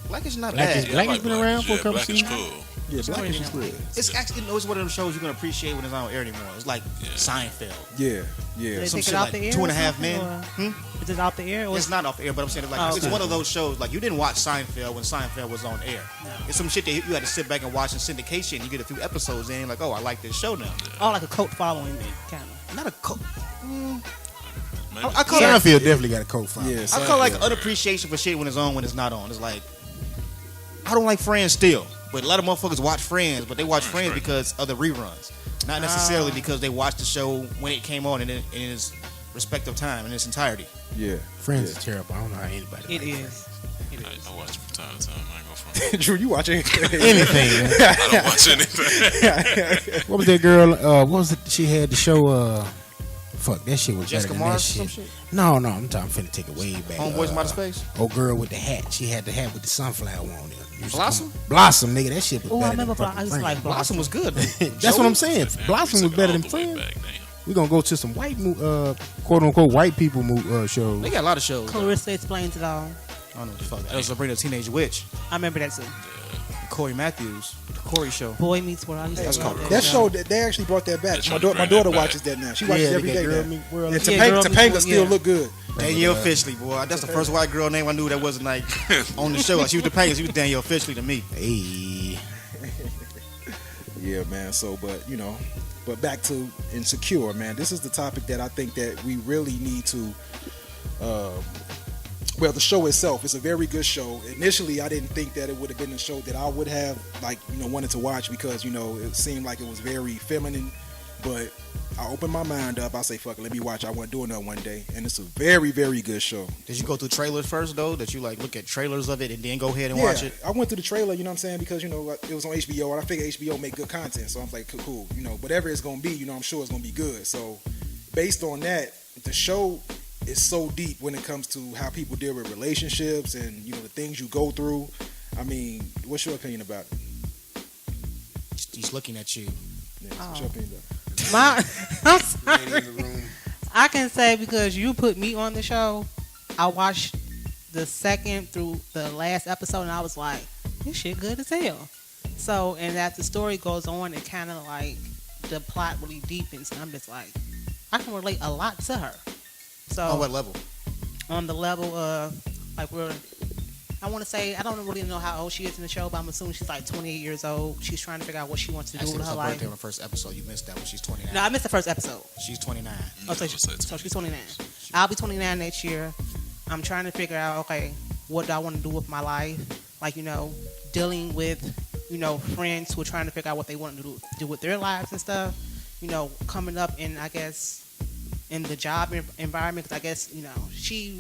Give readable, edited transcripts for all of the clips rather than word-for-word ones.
Blackish not Blackish, bad. Blackish been around for a couple Blackish seasons. cool. Yeah, Blackish is good. It's actually it's one of them shows you can appreciate when it's not on air anymore. It's like Seinfeld. Yeah. They Some take shit it off like the air 2.5 Men. Is it off the air? Or It's not off the air, but I'm saying it's one of those shows. Like you didn't watch Seinfeld when Seinfeld was on air. No. It's some shit that you had to sit back and watch in syndication. You get a few episodes in, like, oh, I like this show now. Oh, like a cult following, kind of. Not a cult. I call Seinfeld definitely got a cult following. Yeah, I call like unappreciation for shit when it's on, when it's not on. It's like I don't like Friends still, but a lot of motherfuckers watch Friends, but they watch Friends because of the reruns, not necessarily because they watched the show when it came on in its respective time in its entirety. Yeah, Friends is terrible. I don't know how anybody. It is. I watch it from time to time. I ain't gonna front. Drew, you watch anything? Anything. Man. I don't watch anything. What was that girl? What was it? She had the show. Fuck, that shit was Jessica better than Mars that or shit. some shit? No, I'm finna take it way back. Homeboys from Outer Space? Old girl with the hat. She had the hat with the sunflower on it. Blossom? Blossom, nigga. That shit was Oh, better I remember than fucking I used to like Friends. Blossom was good. That's what I'm saying. Blossom was better than Friends. We're going to go to some white, quote-unquote, white people shows. They got a lot of shows. Clarissa Explains It All. I don't know what the fuck. That was Sabrina the Teenage Witch. I remember that too. Corey Matthews. The Corey Show. Boy Meets World. I used to That's love called That show, they actually brought that back. They My, tried to my bring daughter that back. watches that now. She watches every day Girl now. Meet World. And Yeah, Girl Topanga Meets still World, look good. Danielle Fishley, boy. That's the first white girl name I knew that wasn't like on the show. Like she was Topanga. She was Danielle Fishley to me. Hey. Yeah, man. So, but back to Insecure, man. This is the topic that I think that we really need to. Well, the show itself is a very good show. Initially, I didn't think that it would have been a show that I would have wanted to watch because it seemed like it was very feminine. But I opened my mind up. I say, fuck it, let me watch. I want to do another one day, and it's a very, very good show. Did you go through trailers first though? That you like look at trailers of it and then go ahead and watch it? I went through the trailer. You know what I'm saying? Because it was on HBO, and I figure HBO make good content. So I'm like, cool. Whatever it's gonna be, I'm sure it's gonna be good. So based on that, the show is so deep when it comes to how people deal with relationships and the things you go through. I mean, what's your opinion about it? He's looking at you. Yeah, what's your opinion about it? I'm sorry. I can say because you put me on the show, I watched the second through the last episode and I was like, this shit good as hell. So, and as the story goes on, it kind of like the plot really deepens and I'm just like, I can relate a lot to her. So On what level? On the level of like I want to say I don't really know how old she is in the show, but I'm assuming she's like 28 years old. She's trying to figure out what she wants to do with her life. Birthday on the first episode. You missed that when she's 29. No, I missed the first episode. She's 29. Oh, so she's 29. I'll be 29 next year. I'm trying to figure out, okay, what do I want to do with my life? Like, dealing with, friends who are trying to figure out what they want to do with their lives and stuff. Coming up in, I guess, in the job environment. Because I guess, she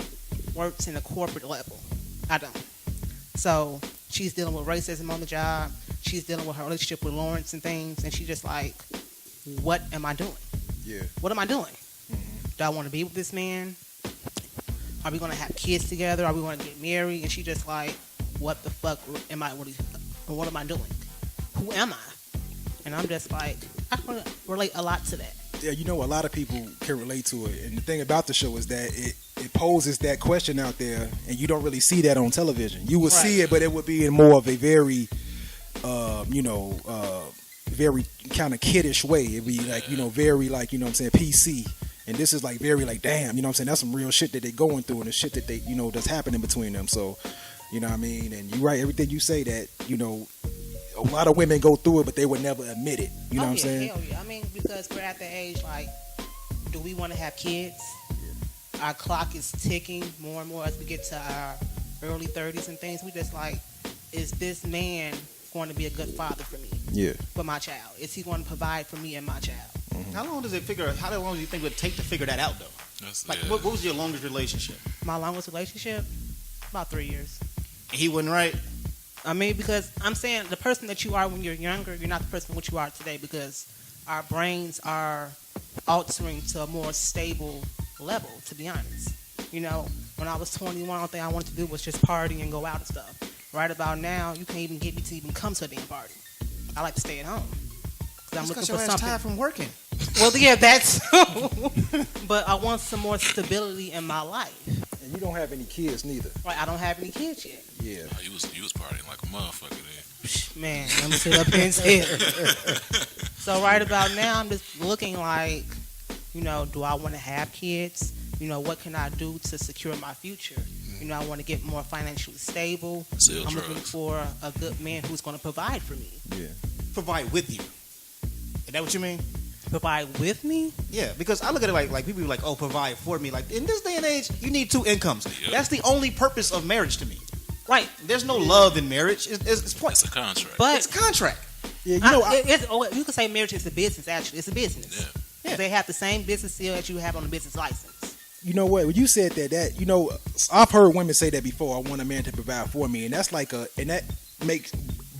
works in a corporate level. I don't. So she's dealing with racism on the job. She's dealing with her relationship with Lawrence and things. And she's just like, what am I doing? Yeah. What am I doing? Mm-hmm. Do I want to be with this man? Are we going to have kids together? Are we going to get married? And she just like, what the fuck am I really, what am I doing? Who am I? And I'm just like, I can relate a lot to that. Yeah, a lot of people can relate to it. And the thing about the show is that it poses that question out there, and you don't really see that on television. You would see it, but it would be in more of a very, very kind of kiddish way. It'd be like, very like, PC. And this is like very like, damn, that's some real shit that they're going through and the shit that they, that's happening between them. So, you know what I mean? And you're right, everything you say that, a lot of women go through it, but they would never admit it. You know what I'm saying? Hell yeah. I mean, because we're at the age, like, do we want to have kids? Our clock is ticking more and more as we get to our early 30s and things. We just like, is this man going to be a good father for me? Yeah. For my child? Is he going to provide for me and my child? Mm-hmm. How long do you think it would take to figure that out, though? What was your longest relationship? My longest relationship? About 3 years. He wasn't right? I mean, because I'm saying the person that you are when you're younger, you're not the person what you are today because our brains are altering to a more stable level, to be honest. When I was 21, the only thing I wanted to do was just party and go out and stuff. Right about now, you can't even get me to even come to a damn party. I like to stay at home. I'm looking for something. Tired from working. Well, yeah, that's but I want some more stability in my life. And you don't have any kids neither. Right, I don't have any kids yet. Yeah. Oh, you was partying like a motherfucker then. Man, let me sit up here and say it. So right about now, I'm just looking like, do I want to have kids? What can I do to secure my future? I want to get more financially stable. Sell I'm looking drugs. for a good man who's going to provide for me. Yeah. Provide with you. Is that what you mean? Provide with me? Yeah, because I look at it like people be like, oh, provide for me. Like, in this day and age, you need 2 incomes. Yep. That's the only purpose of marriage to me. Right. There's no love in marriage. It's points. It's a contract. But It's contract. Yeah, you could say marriage is a business, actually. It's a business. Yeah. Yeah. They have the same business seal that you have on a business license. you know what? When you said that I've heard women say that before. I want a man to provide for me, and that's and that makes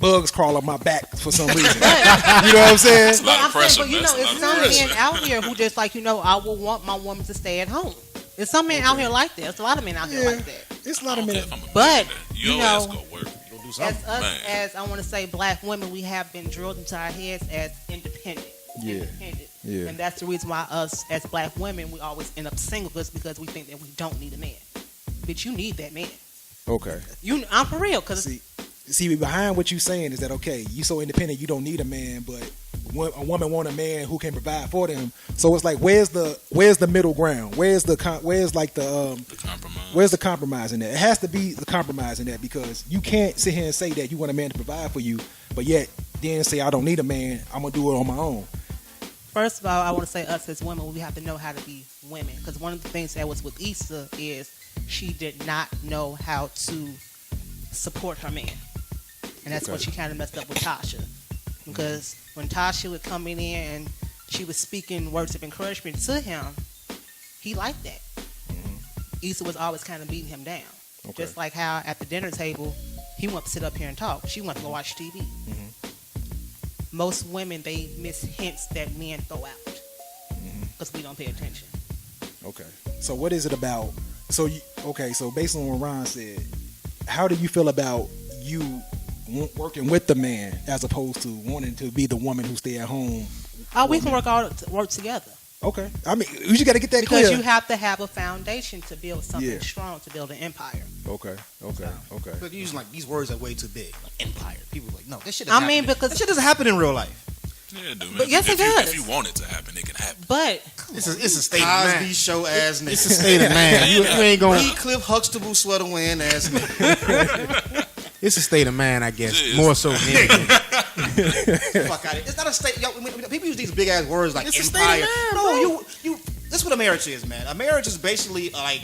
bugs crawl on my back for some reason. You know what I'm saying? It's a lot of pressure. But That's a it's lot some of pressure. men out here who just I will want my woman to stay at home. There's some men out here like that. There's a lot of men out here like that. It's a lot I of don't care men. if I'm a But, millionaire. Your you ass know, go work. Go do As something. us, Man. as I want to say, black women, we have been drilled into our heads as independent. Yeah. Independent. Yeah. And that's the reason why us, as black women, we always end up single, because we think that we don't need a man. But you need that man. Okay. I'm for real, because See, behind what you saying is that Mm-hmm. you so independent you don't need a man, but a woman want a man who can provide for them. So it's like, where's the middle ground? Where's the The compromise. where's the compromise in that? It has to be the compromise in that, because you can't sit here and say that you want a man to provide for you, but yet then say I don't need a man. I'm gonna do it on my own. first of all, I want to say us as women, we have to know how to be women. Because one of the things that was with Issa is she did not know how to support her man. And that's what she kind of messed up with Tasha. Because when Tasha was coming in and she was speaking words of encouragement to him, he liked that. Issa was always kind of beating him down. Okay. Just like how at the dinner table, he wanted to sit up here and talk. She wanted to go watch TV. Most women, they miss hints that men throw out because we don't pay attention. Okay. So what is it about? So based on what Ron said, how do you feel about you working with the man as opposed to wanting to be the woman who stay at home? Oh, we can work together. Okay. I mean, you just got to get that Because clear. you have to have a foundation to build something Yeah. strong, to build an empire. Okay. But using like these words are way too big. Like empire. People are like, no, this shit. I mean, because that shit doesn't happen in real life. Yeah, dude, man. But yes, it does. If you want it to happen, it can happen. but It's a state of Cosby Cosby show ass nigga. It's a state of man. You ain't going. He Cliff Huxtable sweater wearing ass nigga. It's a state of man, I guess. It is. More so than anything. Fuck out of it. It's not a state. Yo, when people use these big ass words like It's a state empire. of man, No, you. That's what a marriage is, man. A marriage is basically like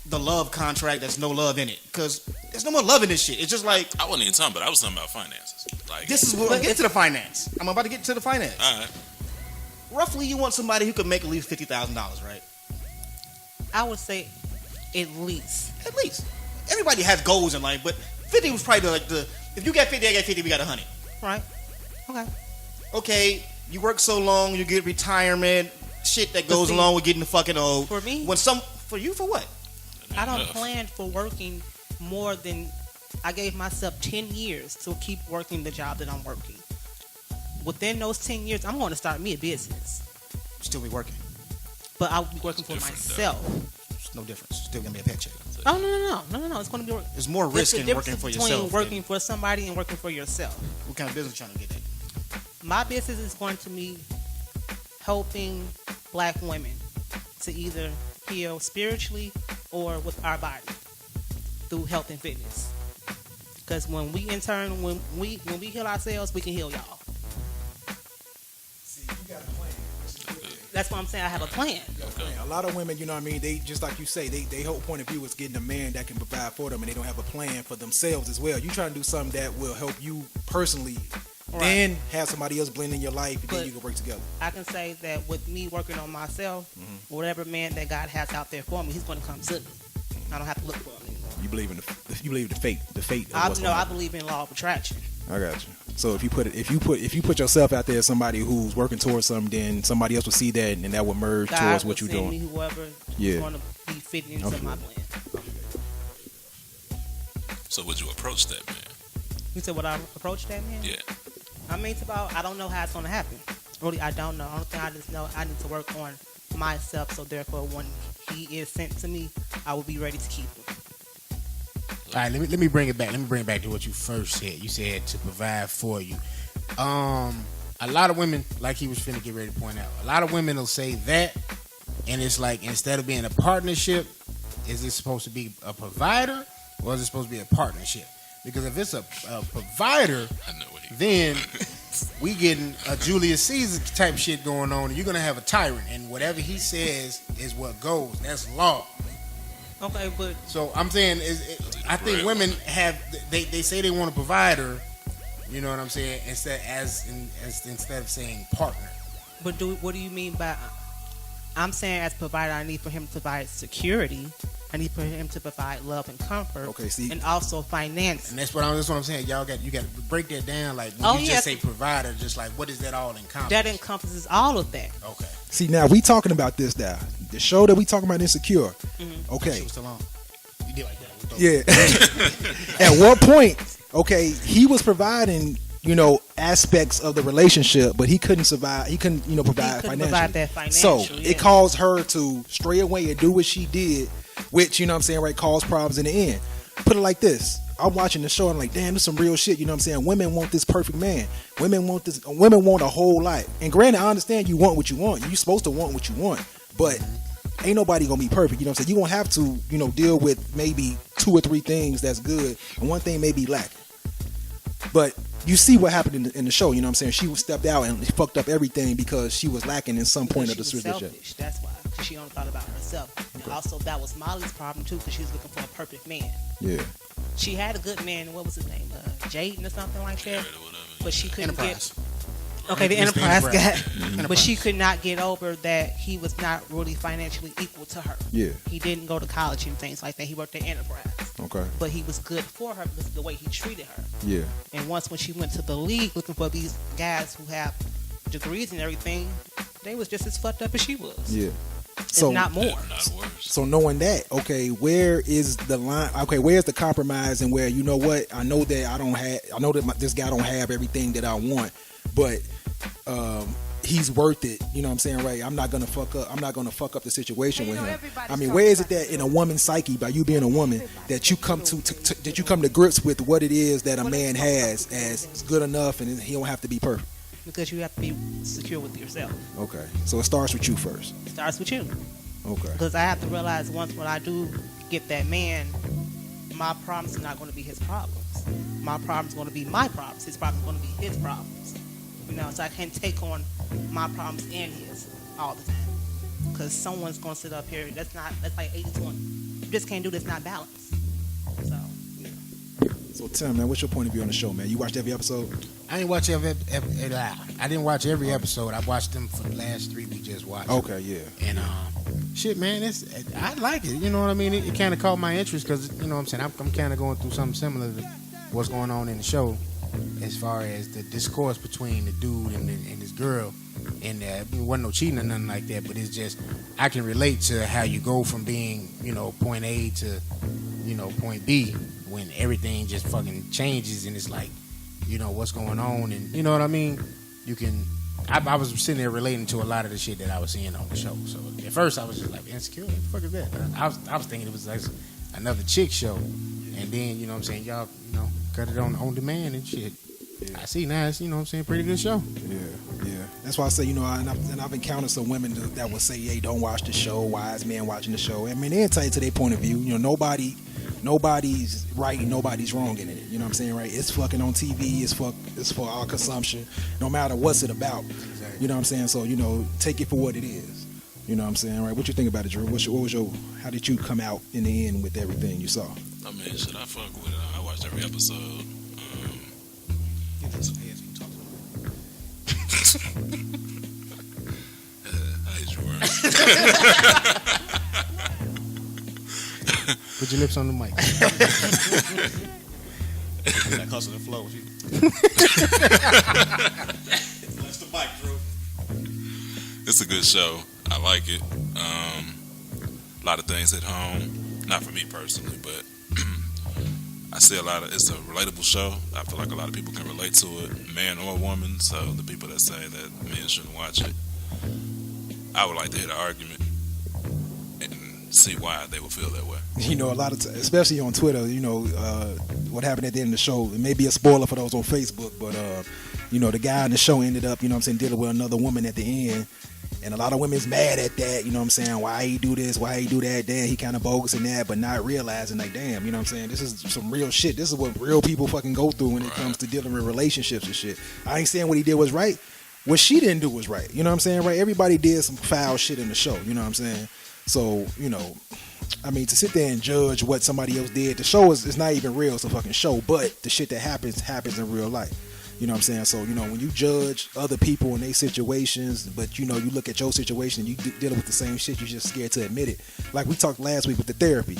the love contract. There's no love in it because there's no more love in this shit. It's just like I wasn't even talking about. I was talking about finances. Like this is what I'm getting to the finance. I'm about to get to the finance. All right. Roughly, you want somebody who could make at least $50,000, right? I would say at least. At least. Everybody has goals in life, but 50 was probably the if you got 50, I got 50, we got 100. Right? Okay. Okay, you work so long, you get retirement, shit that goes see, along with getting fucking old. for me- for you, for what? I don't Enough. plan for working more than I gave myself 10 years to keep working the job that I'm working. Within those 10 years, I'm going to start me a business. Still be working. But I'll be working for Different, myself. It's no difference. Still gonna be a paycheck. Oh, no. It's going to be work. There's more risk There's in a working difference for between yourself. working for somebody and working for yourself. What kind of business you trying to get at? My business is going to be helping black women to either heal spiritually or with our body through health and fitness. Because when we heal ourselves, we can heal y'all. See, you got a plan. That's what I'm saying. I have a plan. A lot of women, you know what I mean, they just like you say, they whole point of view is getting a man that can provide for them, and they don't have a plan for themselves as well. You trying to do something that will help you personally, Right. then have somebody else blend in your life, and then But- you can work together. I can say that with me working on myself, Mm-hmm. whatever man that God has out there for me, he's going to come to me. I don't have to look for him anymore. You believe in the fate of I what's going I on. believe in law of attraction. I got you. So if you put yourself out there as somebody who's working towards something, then somebody else will see that, and that will merge God towards will what you're send doing. me whoever Yeah. is going to be fitting into Okay. my plan. So would you approach that man? You said, would I approach that man? Yeah. I mean, it's about, I don't know how it's going to happen. Really, I don't know. Only thing I just know, I need to work on myself, so therefore when he is sent to me, I will be ready to keep him. All right, let me bring it back. Let me bring it back to what you first said. You said to provide for you. A lot of women, like he was finna get ready to point out, a lot of women will say that, and it's like, instead of being a partnership, is it supposed to be a provider or is it supposed to be a partnership? Because if it's a provider, then we getting a Julius Caesar type shit going on, and you're gonna have a tyrant, and whatever he says is what goes. That's law. Okay, but so I'm saying I think women have they say they want a provider, you know what I'm saying, instead of saying partner. But what do you mean by? I'm saying as provider, I need for him to provide security. I need for him to provide love and comfort. Okay, see, and also finance. And that's what I'm saying. You got to break that down. Like when you just say provider, just like what does that all encompass? That encompasses all of that. Okay. See, now we talking about this now. The show that we talking about, Insecure. Mm-hmm. Okay. She was still on. You did like that. Yeah. At what point? Okay, he was providing, aspects of the relationship, but he couldn't survive. He couldn't, provide financially. Provide that financial. So it caused her to stray away and do what she did, which right, caused problems in the end. Put it like this: I'm watching the show and I'm like, damn, this is some real shit. Women want this perfect man. Women want this. Women want a whole life. And granted, I understand you want what you want. You're supposed to want what you want, but ain't nobody gonna be perfect. You're gonna have to, deal with maybe 2 or 3 things that's good, and one thing may be lacking. But you see what happened in the show. She stepped out and fucked up everything because she was lacking in some point of the relationship. That's why. Because she only thought about herself. And also, that was Molly's problem too, because she was looking for a perfect man. Yeah. She had a good man. What was his name? Jaden or something like that. But she couldn't get. Okay, the Enterprise guy. But she could not get over that he was not really financially equal to her. Yeah. He didn't go to college and things like that. He worked at Enterprise. Okay. But he was good for her because of the way he treated her. Yeah. And once when she went to the league looking for these guys who have degrees and everything, they was just as fucked up as she was. Yeah. So not more. Not worse. So knowing that, okay, where is the line? Okay, where's the compromise and where I know that this guy don't have everything that I want, but he's worth it. You know what I'm saying, right? I'm not gonna fuck up the situation with him. I mean, where is it that in a woman's psyche, by you being a woman, that you come to grips with what it is that a man has as good enough, and he don't have to be perfect? Because you have to be secure with yourself. Okay, so it starts with you first. It starts with you. Okay. Because I have to realize once when I do get that man, my problems are not going to be his problems. My problems are going to be my problems. His problems are going to be his problems. So I can't take on my problems and his all the time. Because someone's going to sit up here. That's like 80-20. You just can't do this, not balance. So Tim, man, what's your point of view on the show, man? You watched every episode? I didn't watch I didn't watch every episode. I watched them for the last 3 we just watched. Okay, yeah. And shit, man, I like it. You know what I mean? It kind of caught my interest because you know what I'm saying. I'm kind of going through something similar to what's going on in the show, as far as the discourse between the dude and his girl. And it wasn't no cheating or nothing like that, but it's just I can relate to how you go from being point A to point B when everything just fucking changes and it's like what's going on, and you know what I mean. I was sitting there relating to a lot of the shit that I was seeing on the show. So at first I was just like, Insecure, what the fuck is that? I was thinking it was like another chick show, and then you know what I'm saying, y'all cut it on demand and shit. Yeah. I see now it's pretty good show. Yeah. That's why I say and I've encountered some women that will say, hey, don't watch the show. Why is men watching the show? I mean, they'll tell you to their point of view. Nobody's right and nobody's wrong in it. You know what I'm saying, right? It's fucking on TV. It's for our consumption. No matter what's it about. Exactly. You know what I'm saying? So take it for what it is. You know what I'm saying, right? What you think about it, Drew? How did you come out in the end with everything you saw? I mean, shit, I fuck with it. I watched every episode. I hate your words. Put your lips on the mic. That hustle and flow. That's the mic, Drew. It's a good show. I like it. A lot of things at home. Not for me personally, but I see it's a relatable show. I feel like a lot of people can relate to it, man or woman. So the people that say that men shouldn't watch it, I would like to hear the argument. And see why they would feel that way. You know, a lot of especially on Twitter, you know, what happened at the end of the show. It may be a spoiler for those on Facebook, but you know, the guy in the show ended up, you know what I'm saying, dealing with another woman at the end. And a lot of women's mad at that, you know what I'm saying? Why he do this? Why he do that? Damn, he kind of bogus in that, but not realizing, like, damn, you know what I'm saying? This is some real shit. This is what real people fucking go through when it comes to dealing with relationships and shit. I ain't saying what he did was right. What she didn't do was right. You know what I'm saying? Right? Everybody did some foul shit in the show. You know what I'm saying? So, you know, I mean, to sit there and judge what somebody else did, the show is not even real. It's a fucking show, but the shit that happens in real life. You know what I'm saying? So, you know, when you judge other people and their situations, but, you know, you look at your situation and you dealing with the same shit, you're just scared to admit it. Like we talked last week with the therapy.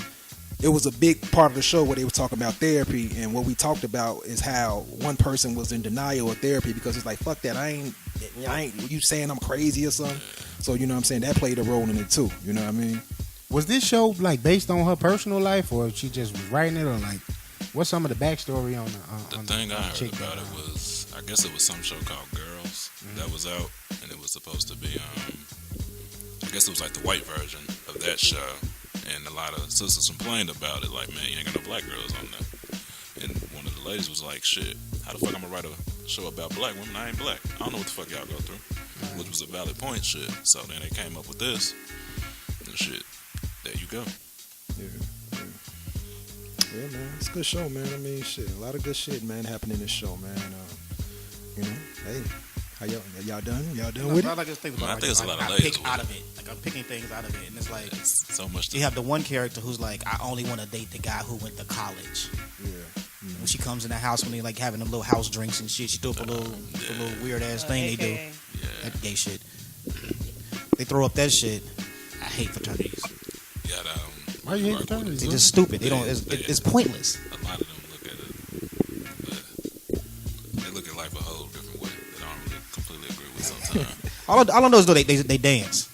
It was a big part of the show where they were talking about therapy, and what we talked about is how one person was in denial of therapy because it's like, fuck that, I ain't you saying I'm crazy or something. So, you know what I'm saying? That played a role in it too. You know what I mean? Was this show like based on her personal life, or she just was writing it, or like what's some of the backstory on The on thing I chick heard about that, it was, I guess it was some show called Girls that was out, and it was supposed to be, I guess it was like the white version of that show, and a lot of sisters complained about it, like, man, you ain't got no black girls on there. And one of the ladies was like, shit, how the fuck I'm gonna write a show about black women? I ain't black. I don't know what the fuck y'all go through. Which was a valid point, shit. So then they came up with this, and shit, there you go. Yeah, man, it's a good show, man. I mean, shit, a lot of good shit, man, happening in this show, man. You know, hey, how y'all done? Y'all done with it? I just think Man, I about think it's a lot of I layers pick with out it. of it. Like I'm picking things out of it, and it's like It's so much. you have the one character who's like, I only want to date the guy who went to college. Yeah. When she comes in the house, when they like having them little house drinks and shit, she do up a little weird ass thing they do. AKA. That gay shit. They throw up that shit. I hate fraternities. Yeah, Why you hate fraternities? They're just stupid. They don't. It's pointless. A lot of them look at it, but they look at life a whole different way. That I don't really completely agree with sometimes. All I know is though they dance.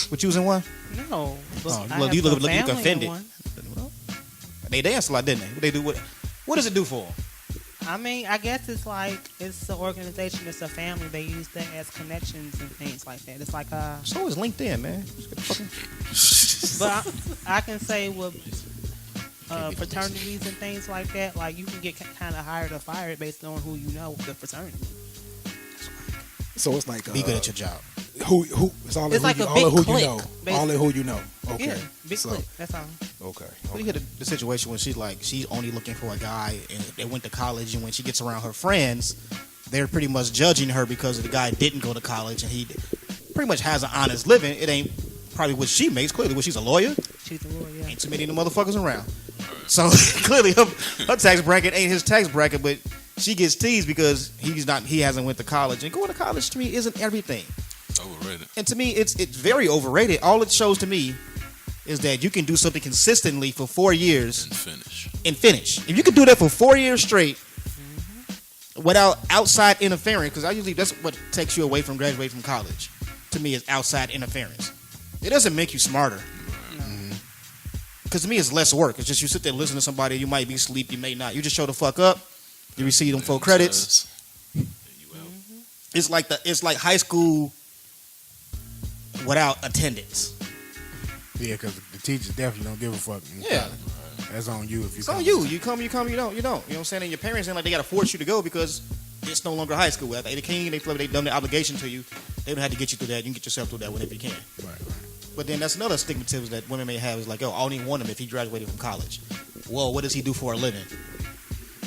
What you was in one? No. But Oh, I look, have you some look family in offended. one. They dance a lot, didn't they? What they do? What does it do for them? I mean, I guess it's like it's an organization, it's a family. They use that as connections and things like that. It's like So is LinkedIn, man. but I can say with fraternities and things like that, like you can get kind of hired or fired based on who you know with the fraternity. So it's like Be good at your job. Who? It's all in It's who like you, a all big in who clique, you know. All in who you know. Okay. Yeah, big so, click. That's all. Okay. Well, you hear the situation when she's only looking for a guy and they went to college, and when she gets around her friends, they're pretty much judging her because the guy didn't go to college and he pretty much has an honest living. It ain't probably what she makes. Clearly, when she's a lawyer, She's a lawyer. Yeah. ain't too many of the motherfuckers around. So clearly, her tax bracket ain't his tax bracket, but she gets teased because he hasn't went to college. And going to college to me isn't everything. Overrated. And to me, it's very overrated. All it shows to me is that you can do something consistently for 4 years And finish. If you can do that for 4 years straight without outside interference, because that's what takes you away from graduating from college. To me, is outside interference. It doesn't make you smarter. Because to me, it's less work. It's just you sit there and listen to somebody. You might be asleep. You may not. You just show the fuck up. You receive them full credits. You out. It's like high school without attendance. Yeah, because the teachers definitely don't give a fuck. Yeah. That's on you if you It's come. on you. You come, you don't. You know what I'm saying? And your parents ain't like they got to force you to go because it's no longer high school. They can't. They feel like they've done their obligation to you. They don't have to get you through that. You can get yourself through that whenever you can. Right. But then that's another stigmatism that women may have is like, oh, I only want him if he graduated from college. Well, what does he do for a living?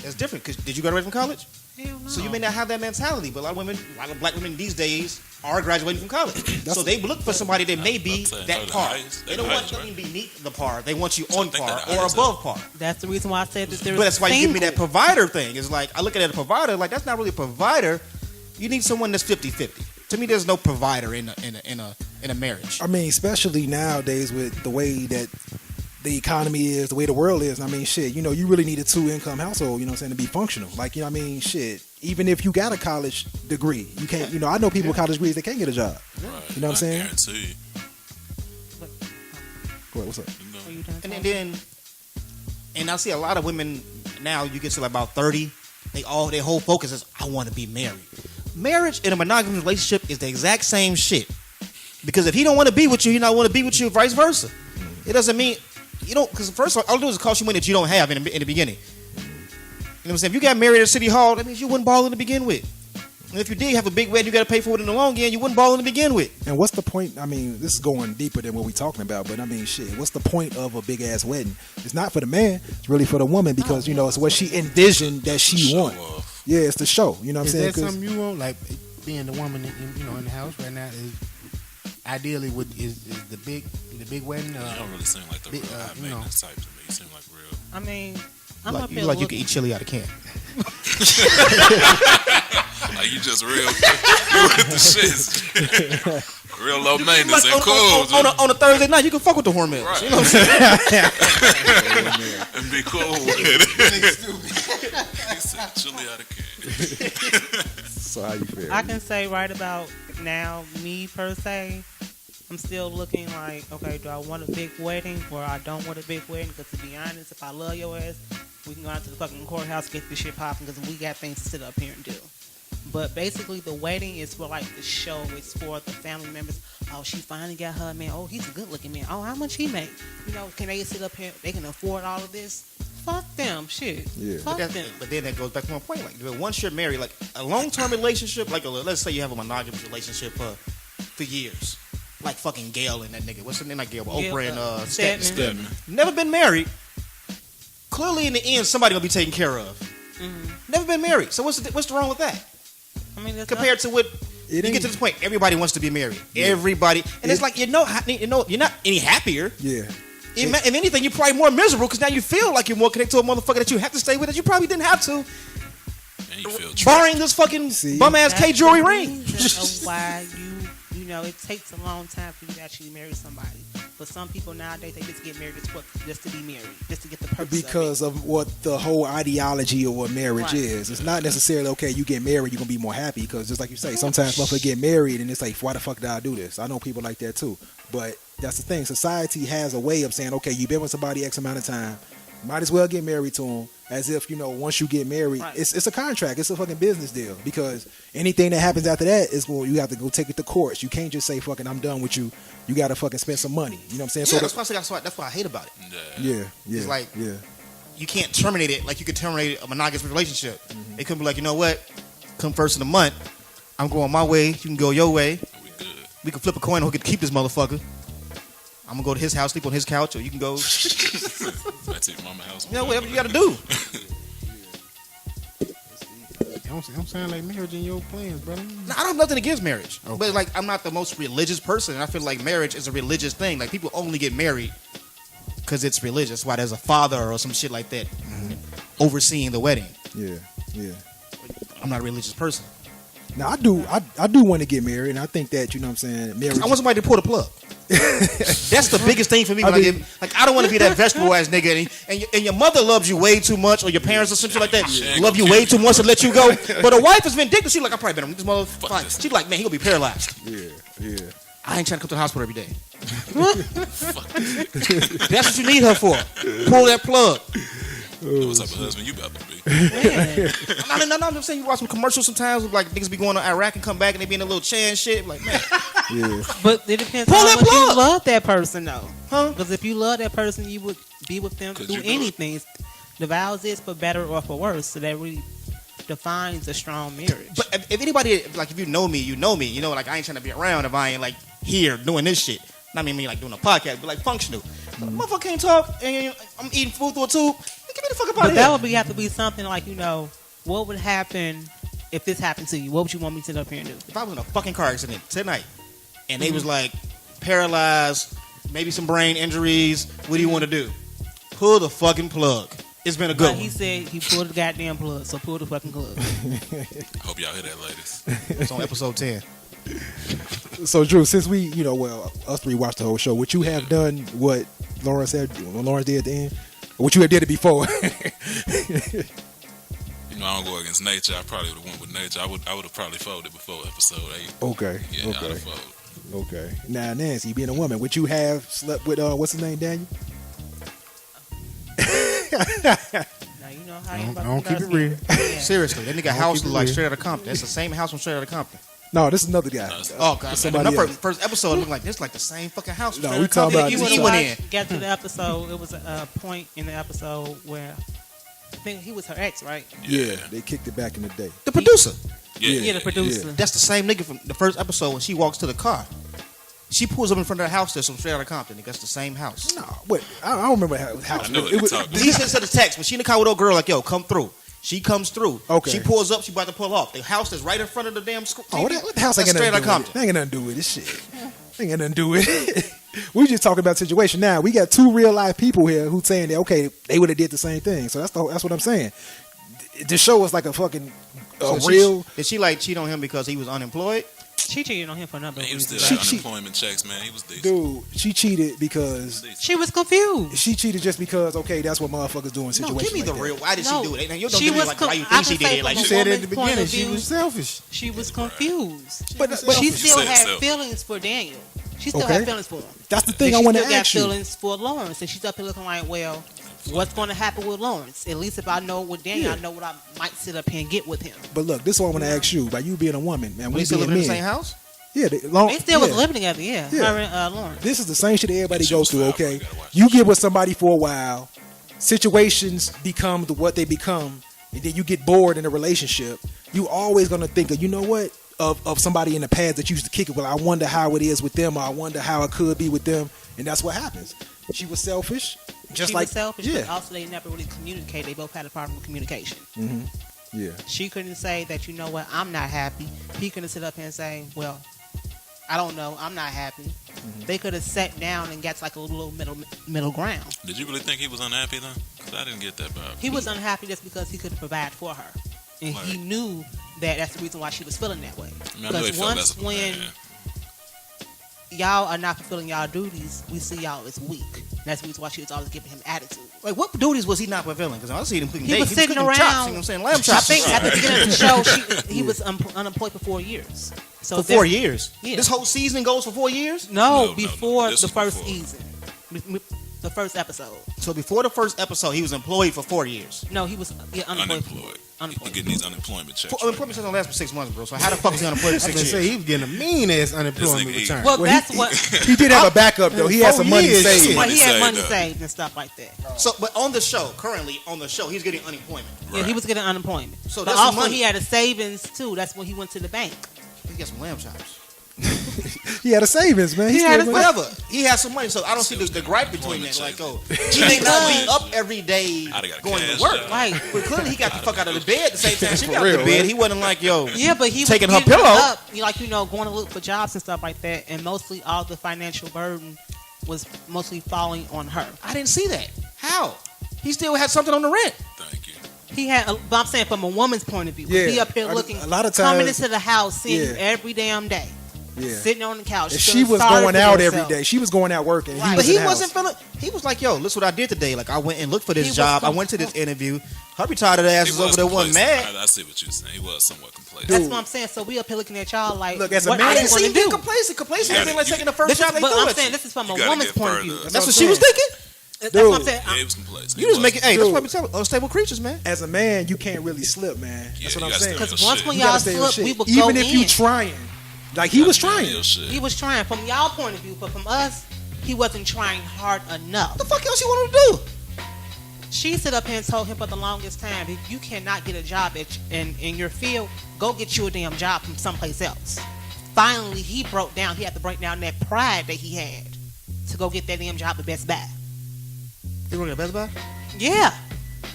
That's different. Cause did you graduate from college? Hell no. So you may not have that mentality. But a lot of black women these days are graduating from college. So they look for somebody that may be that par. They don't want nothing beneath the par. They want you on par or above par. That's the reason why I said that there's. But that's why you give me that provider thing. It's like I look at it as a provider. Like that's not really a provider. You need someone that's 50-50. To me, there's no provider in a marriage. I mean, especially nowadays with the way that the economy is, the way the world is. I mean, shit, you know, you really need a 2-income household, you know what I'm saying, to be functional. Like, you know what I mean? Shit, even if you got a college degree, you can't, you know, I know people with college degrees, they can't get a job. Right. You know what I'm saying? I guarantee you. Go ahead, what's up? You know, Are you done And talking? then I see a lot of women now. You get to like about 30, their whole focus is I want to be married. Marriage in a monogamous relationship is the exact same shit. Because if he don't want to be with you, he not want to be with you, vice versa. It doesn't mean you don't. Because first of all, do is cost you money that you don't have in the beginning. You know what I'm saying? If you got married at City Hall, that means you wouldn't ball in to begin with. And if you did have a big wedding, you got to pay for it in the long end. You wouldn't ball in to begin with. And what's the point? I mean, this is going deeper than what we're talking about, but I mean, shit. What's the point of a big ass wedding? It's not for the man. It's really for the woman because it's what she envisioned that she want. Yeah, it's the show. You know what I'm saying? Is that something you want? Like being the woman, in the house right now is ideally is the big wedding. You don't really seem like the real high maintenance type to me. You seem like real. I mean, I'm Like, up you here like you looking. can eat chili out of can. Like you just real you with the shits. Real low maintenance and cool. On a Thursday night, you can fuck with the Hormels. Right. You know what I'm saying? And be cool with it. He said chili out of can. So how you feel? I can say right about now, me per se, I'm still looking like, okay, do I want a big wedding or I don't want a big wedding? Because to be honest, if I love your ass, we can go out to the fucking courthouse, get this shit popping because we got things to sit up here and do. But basically, the wedding is for like the show. It's for the family members. Oh, she finally got her man. Oh, he's a good looking man. Oh, how much he make? You know, can they sit up here? They can afford all of this? Fuck them, shit. Yeah. Fuck them. But then that goes back to my point. Like, once you're married, like a long-term relationship, like let's say you have a monogamous relationship for years, like fucking Gail and that nigga. What's her name? Like Gail, but Gail, Oprah and Stedman. Stedman. Never been married. Clearly, in the end, somebody gonna be taken care of. Mm-hmm. Never been married. So what's the wrong with that? I mean, that's Compared to what you get to this point, everybody wants to be married. Everybody, and it's like you're not any happier. Yeah. If anything, you're probably more miserable because now you feel like you're more connected to a motherfucker that you have to stay with that you probably didn't have to. And you feel trapped. Barring this fucking bum ass K jewelry ring. That's why you know it takes a long time for you to actually marry somebody. But some people nowadays they just get married just to be married, just to get the purpose. Because of what the whole ideology of what marriage is. It's not necessarily okay. You get married, you're gonna be more happy because just like you say, sometimes motherfuckers get married and it's like, why the fuck did I do this? I know people like that too. But that's the thing. Society has a way of saying, okay, you've been with somebody X amount of time. Might as well get married to them. As if, once you get married, it's a contract. It's a fucking business deal. Because anything that happens after that is going, you have to go take it to court. You can't just say, fucking, I'm done with you. You got to fucking spend some money. You know what I'm saying? Yeah, So that's what I hate about it. yeah. It's like, yeah. you can't terminate it like you could terminate a monogamous relationship. It could be like, you know what? Come first of the month. I'm going my way. You can go your way. We good. We can flip a coin who can keep this motherfucker. I'm going to go to his house, sleep on his couch, or you can go, I take mama house. whatever you got to do. Don't sound like marriage in your plans, brother. Now, I don't have nothing against marriage, Okay. but like I'm not the most religious person, and I feel like marriage is a religious thing. Like people only get married because it's religious. Why there's a father or some shit like that overseeing the wedding. Yeah. I'm not a religious person. Now I do want to get married, and I think that what I'm saying, marriage. I want somebody to pull the plug. That's the biggest thing for me. When I don't want to be that vegetable ass nigga, and your mother loves you way too much, or your parents or something like that love you way too much to let you go. But a wife is vindictive. She's like, I probably better with this motherfucker. She's like, man, he gonna be paralyzed. Yeah. I ain't trying to come to the hospital every day. That's what you need her for. Pull that plug. What's up, husband? You about to be? No, I'm just saying you watch some commercials sometimes with like niggas be going to Iraq and come back and they be in a little chair and shit. Like, man, Yeah. But it depends Pull on that how much plug. you love that person, though. Huh? Because if you love that person, you would be with them 'Cause through you know anything. The vows is for better or for worse. So that really defines a strong marriage. But if anybody, like, if you know me, you know me. You know, like, I ain't trying to be around if I ain't, like, here doing this shit. Not me, like, doing a podcast, but, like, functional. Motherfucker can't talk, and I'm eating food through a tube. Get me the fuck up out But of that here. would have to be something like, what would happen if this happened to you? What would you want me to sit up here and do? If I was in a fucking car accident tonight, and they was, like, paralyzed, maybe some brain injuries, what do you want to do? Pull the fucking plug. It's been a good Like one. he said, he pulled the goddamn plug, so pull the fucking plug. Hope y'all hear that, ladies. It's on episode 10. So Drew, since we, us three watched the whole show, would you have done what Lawrence did at the end? Or would you have did it before? I don't go against nature. I probably would have went with nature. I would have probably folded before episode 8. Okay. Yeah, I'd have folded. Okay. Now, Nancy, being a woman, would you have slept with what's his name, Daniel? Now you know how I don't keep it real. Seriously, that nigga I'll house keep it look like real. straight out of Compton. It's the same house from straight out of Compton. No, this is another guy. Oh god, Somebody the else. first episode looked like this, like the same fucking house. No, we talking about If you this would he one. went in. get to the episode, it was a point in the episode where I think he was her ex, right? Yeah, they kicked it back in the day. The producer. Yeah, the producer. That's the same nigga from the first episode when she walks to the car. She pulls up in front of the house that's from straight out of Compton. That's the same house. No, what? I don't remember how. I know what it you're was. talking He sent the text when she in the car with old girl like, yo, come through. She comes through. Okay. She pulls up. She about to pull off. The house that's right in front of the damn school. Oh, what the house ain't That's got straight nothing out of to do with it. Compton. That ain't got nothing to do with this shit. Ain't got nothing to do with it. We just talking about the situation now. We got two real life people here who saying that okay, they would have did the same thing. So that's what I'm saying. The show was like a fucking real. Did she like cheat on him because he was unemployed? She cheated on him for another Man, he was reason. still She- having unemployment checks, man. He was decent. Dude, she cheated because She was confused. she cheated just because okay, that's what motherfuckers do in No, situations give me like the that. real. Why did No, she do it? You don't she give me was like why you I think she can did say it. Like from You a she said at woman's the point beginning of she view, was selfish. She was confused. But She You still said had so. feelings for Daniel. She still Okay. had feelings for him. That's the thing And I she want to still got ask you. feelings for Lawrence, and she's up here looking like, well, what's going to happen with Lawrence? At least if I know with Daniel, Yeah. I know what I might sit up here and get with him. But look, this is what I want to ask you. By you being a woman, man, When we they still being living in the men. same house? Yeah, They still was yeah. living together, yeah. Yeah. Her and Lawrence. This is the same shit everybody She goes was through, foul, okay? you gotta watch You this get with somebody for a while, situations become what they become, and then you get bored in a relationship. You always gonna think of, you know what, of somebody in the past that you used to kick it. Well, I wonder how it is with them, or I wonder how it could be with them, and that's what happens. She was selfish, just She like was selfish, yeah, but also they never really communicated. They both had a problem with communication. yeah. She couldn't say that, you know what, I'm not happy. He couldn't sit up here and say, well, I don't know, I'm not happy. They could have sat down and got like a little middle ground. Did you really think he was unhappy though? Because I didn't get that vibe. He was unhappy just because he couldn't provide for her. And he Right. knew that that's the reason why she was feeling that way. I mean, I know he Because felt once that's when y'all are not fulfilling y'all duties, we see y'all as weak. And that's the reason why she was always giving him attitude. Like what duties was he not fulfilling? Because I see him cooking. He was sitting cooking around. chops, you know what I'm saying? Lamb I chops. think at the beginning of the show, he was unemployed for 4 years. So for 4 that's- years. Yeah. This whole season goes for 4 years. No, No, before this the was first before. season, the first episode. So before the first episode, he was employed for 4 years. No, he was unemployed. unemployed. Unemployed. He getting these unemployment checks. Unemployment doesn't last for 6 months, bro. So how the fuck is he unemployed for I was 6 gonna years? say he was getting a mean ass unemployment This nigga return. Well, Well, that's he- what. He did have a backup though. He had 4 some money years, saved. shit. Well, he had saved money up. saved and stuff like that. So, but on the show, currently on the show, he's getting unemployment. Yeah, he was getting unemployment. So but that's some also money. he had a savings too. That's when he went to the bank. He got some lamb chops. He had a savings, man. He had still a- went- Whatever. He has some money, so I don't see the gripe between that. Like, Employment oh, he may not be up every day I'da got a going cash to work. job. Right. But clearly he got the fuck out of the bed at the same time. She For got out of real, the bed. man. He wasn't like, yo, Yeah, but he was Taking her getting pillow. up, going to look for jobs and stuff like that, and mostly all the financial burden was mostly falling on her. I didn't see that. How? He still had something on the rent. Thank you. He had, but I'm saying from a woman's point of view, Yeah. he up here A looking, lot of coming times- into the house, seeing you Yeah. every damn day, Yeah. sitting on the couch. If she feeling was sorry going for out herself. every day. She was going out working. Right. He But was he in the wasn't house. feeling. He was like, yo, listen what I did today. Like, I went and looked for He this was job. I went to this interview. Her retarded ass He was over there, wasn't mad. complacent. I see what you're saying. He was somewhat complacent. That's what I'm saying. So we up here looking at y'all like, Look, as a what man- are I you didn't see going him to being do? complacent. Complacent You ain't gotta- like taking the first This is, job they but threw I'm at saying you. this is from a You gotta woman's get point of further. view. That's what she was thinking. That's what I'm Dude. saying. Yeah, he was complacent. You was making. Hey, that's Dude. what we tell unstable creatures, man. As a man, you can't really slip, man. Yeah, That's you what I'm gotta saying. stay Because Real once shit. when You gotta y'all stay in your slip, we shit. would Even go if in. you trying, like he was trying. Real shit. He was trying from y'all point of view, but from us, he wasn't trying hard enough. What the fuck else you wanted to do? She sit up here and told him for the longest time, if you cannot get a job in your field, go get you a damn job from someplace else. Finally, he broke down. He had to break down that pride that he had to go get that damn job at Best Buy. You working at Best Buy? Yeah,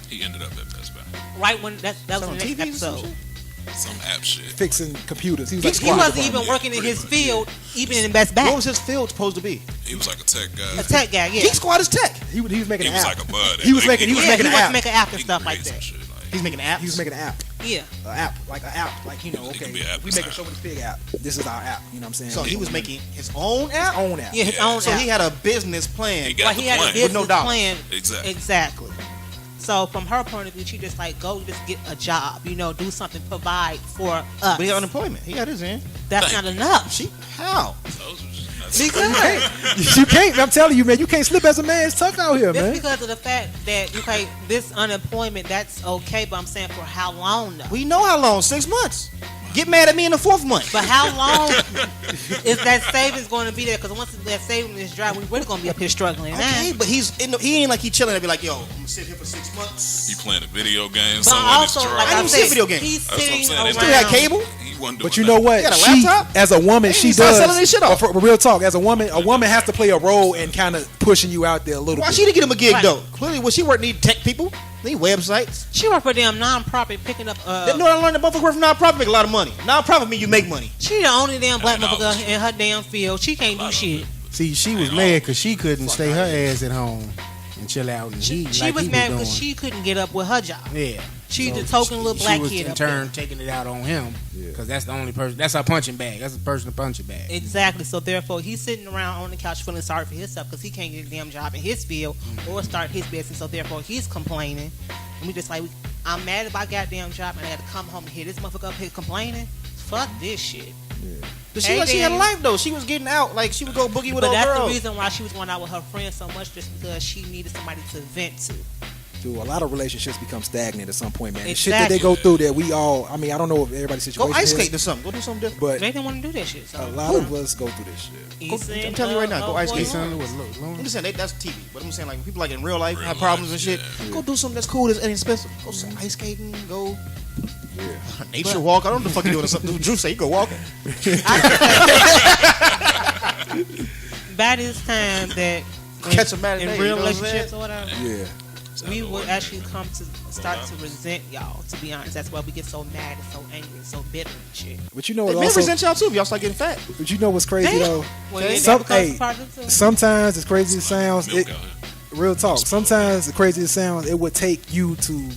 He ended up at Best Buy. right when that was Selling the next TVs or some episode. shit? Some app shit. Fixing computers. He was He, like he squad wasn't department. even working in pretty his much, field, even in Best Buy. What was his field supposed to be? He was like a tech guy. A tech guy, yeah. Geek Squad is tech. He was making He an was app. like a bud. He was making yeah, making he an wants app. to make an app and He stuff can like create some that. shit, like- He's making apps. He was making an app. Yeah. An app, like you know, It okay, can be an app we make a design. show with this big app. This is our app. You know what I'm saying? So he was making his own app. his own app. Yeah, his Yeah. own So app. he had a business plan. He got Like the he had a plan. business With no dollars. plan. Exactly. Exactly. So from her point of view, she just like go just get a job, do something, provide for us. But he had unemployment. He got his in. That's not enough. She how? Those was just- Because You can't. I'm telling you, man. You can't slip as a man. It's tough out here, it's man. because of the fact that this unemployment, that's okay, but I'm saying for how long though? We know how long. 6 months. Get mad at me in the 4th month. But how long is that savings going to be there? Because once that savings is dry, we're really going to be up here struggling. Okay, but he ain't like he chilling and be like, yo, I'm gonna sit here for 6 months. He playing a video game. But Someone also, is like driving. I didn't see a video game. He's That's what I'm sitting saying. around. They Still had cable. He wasn't doing But you know what? You got a She, laptop? as a woman, Hey, she you start does. selling this shit off. For real talk, as a woman has to play a role in kind of pushing you out there a little Why bit. she didn't get him a gig Right. though? Clearly, what she work need tech people, need websites. She worked for damn non-profit picking up. They know I learned that motherfucker work for non-profit make a lot of money. Non-profit mean you make money. She the only damn black I know. motherfucker in her damn field. She can't do shit. See, she was mad because she couldn't stay her ass at home and chill out. And She like was he mad doing. because she couldn't get up with her job. Yeah. She So the token little black she was kid in up turn there. taking it out on him because that's the only person. That's her punching bag. That's the person to punch it bag. Exactly. So therefore, he's sitting around on the couch feeling sorry for himself because he can't get a damn job in his field or start his business. So therefore, he's complaining, and we just like, I'm mad at my goddamn job, and I got to come home and hear this motherfucker up here complaining. Fuck this shit. But Hey, she had a then. life though. She was getting out like she would go boogie with But old that's girls. the reason why she was going out with her friends so much, just because she needed somebody to vent to. Dude, a lot of relationships become stagnant at some point, man. The Exactly. shit that they go through that we all, I mean, I don't know if everybody's Go situation ice is, skate or something. Go do something different. but They didn't want to do that shit. So. a lot of us go through this shit. I'm telling you right now, go ice skate, Son, son. what, look, I'm just saying that's TV, but I'm saying like when people like in real life Real have problems life, and shit. yeah. Go do something that's cool, that's inexpensive. Go ice skating, go nature walk. I don't know what the fuck you doing or something. Drew say you go walking. By this time that Catch a matinee, in you real know what I'm relationships or whatever, Yeah. we would actually come to start to resent y'all. To be honest, that's why we get so mad and so angry and so bitter and shit. But you know Hey, what men also, resent y'all too if y'all start getting fat. but you know what's crazy Damn. though? Well, yeah, Some- that becomes hey, part of it too. Sometimes as crazy as it sounds, Milk it, out here. real talk. Sometimes as crazy as it sounds, it would take you to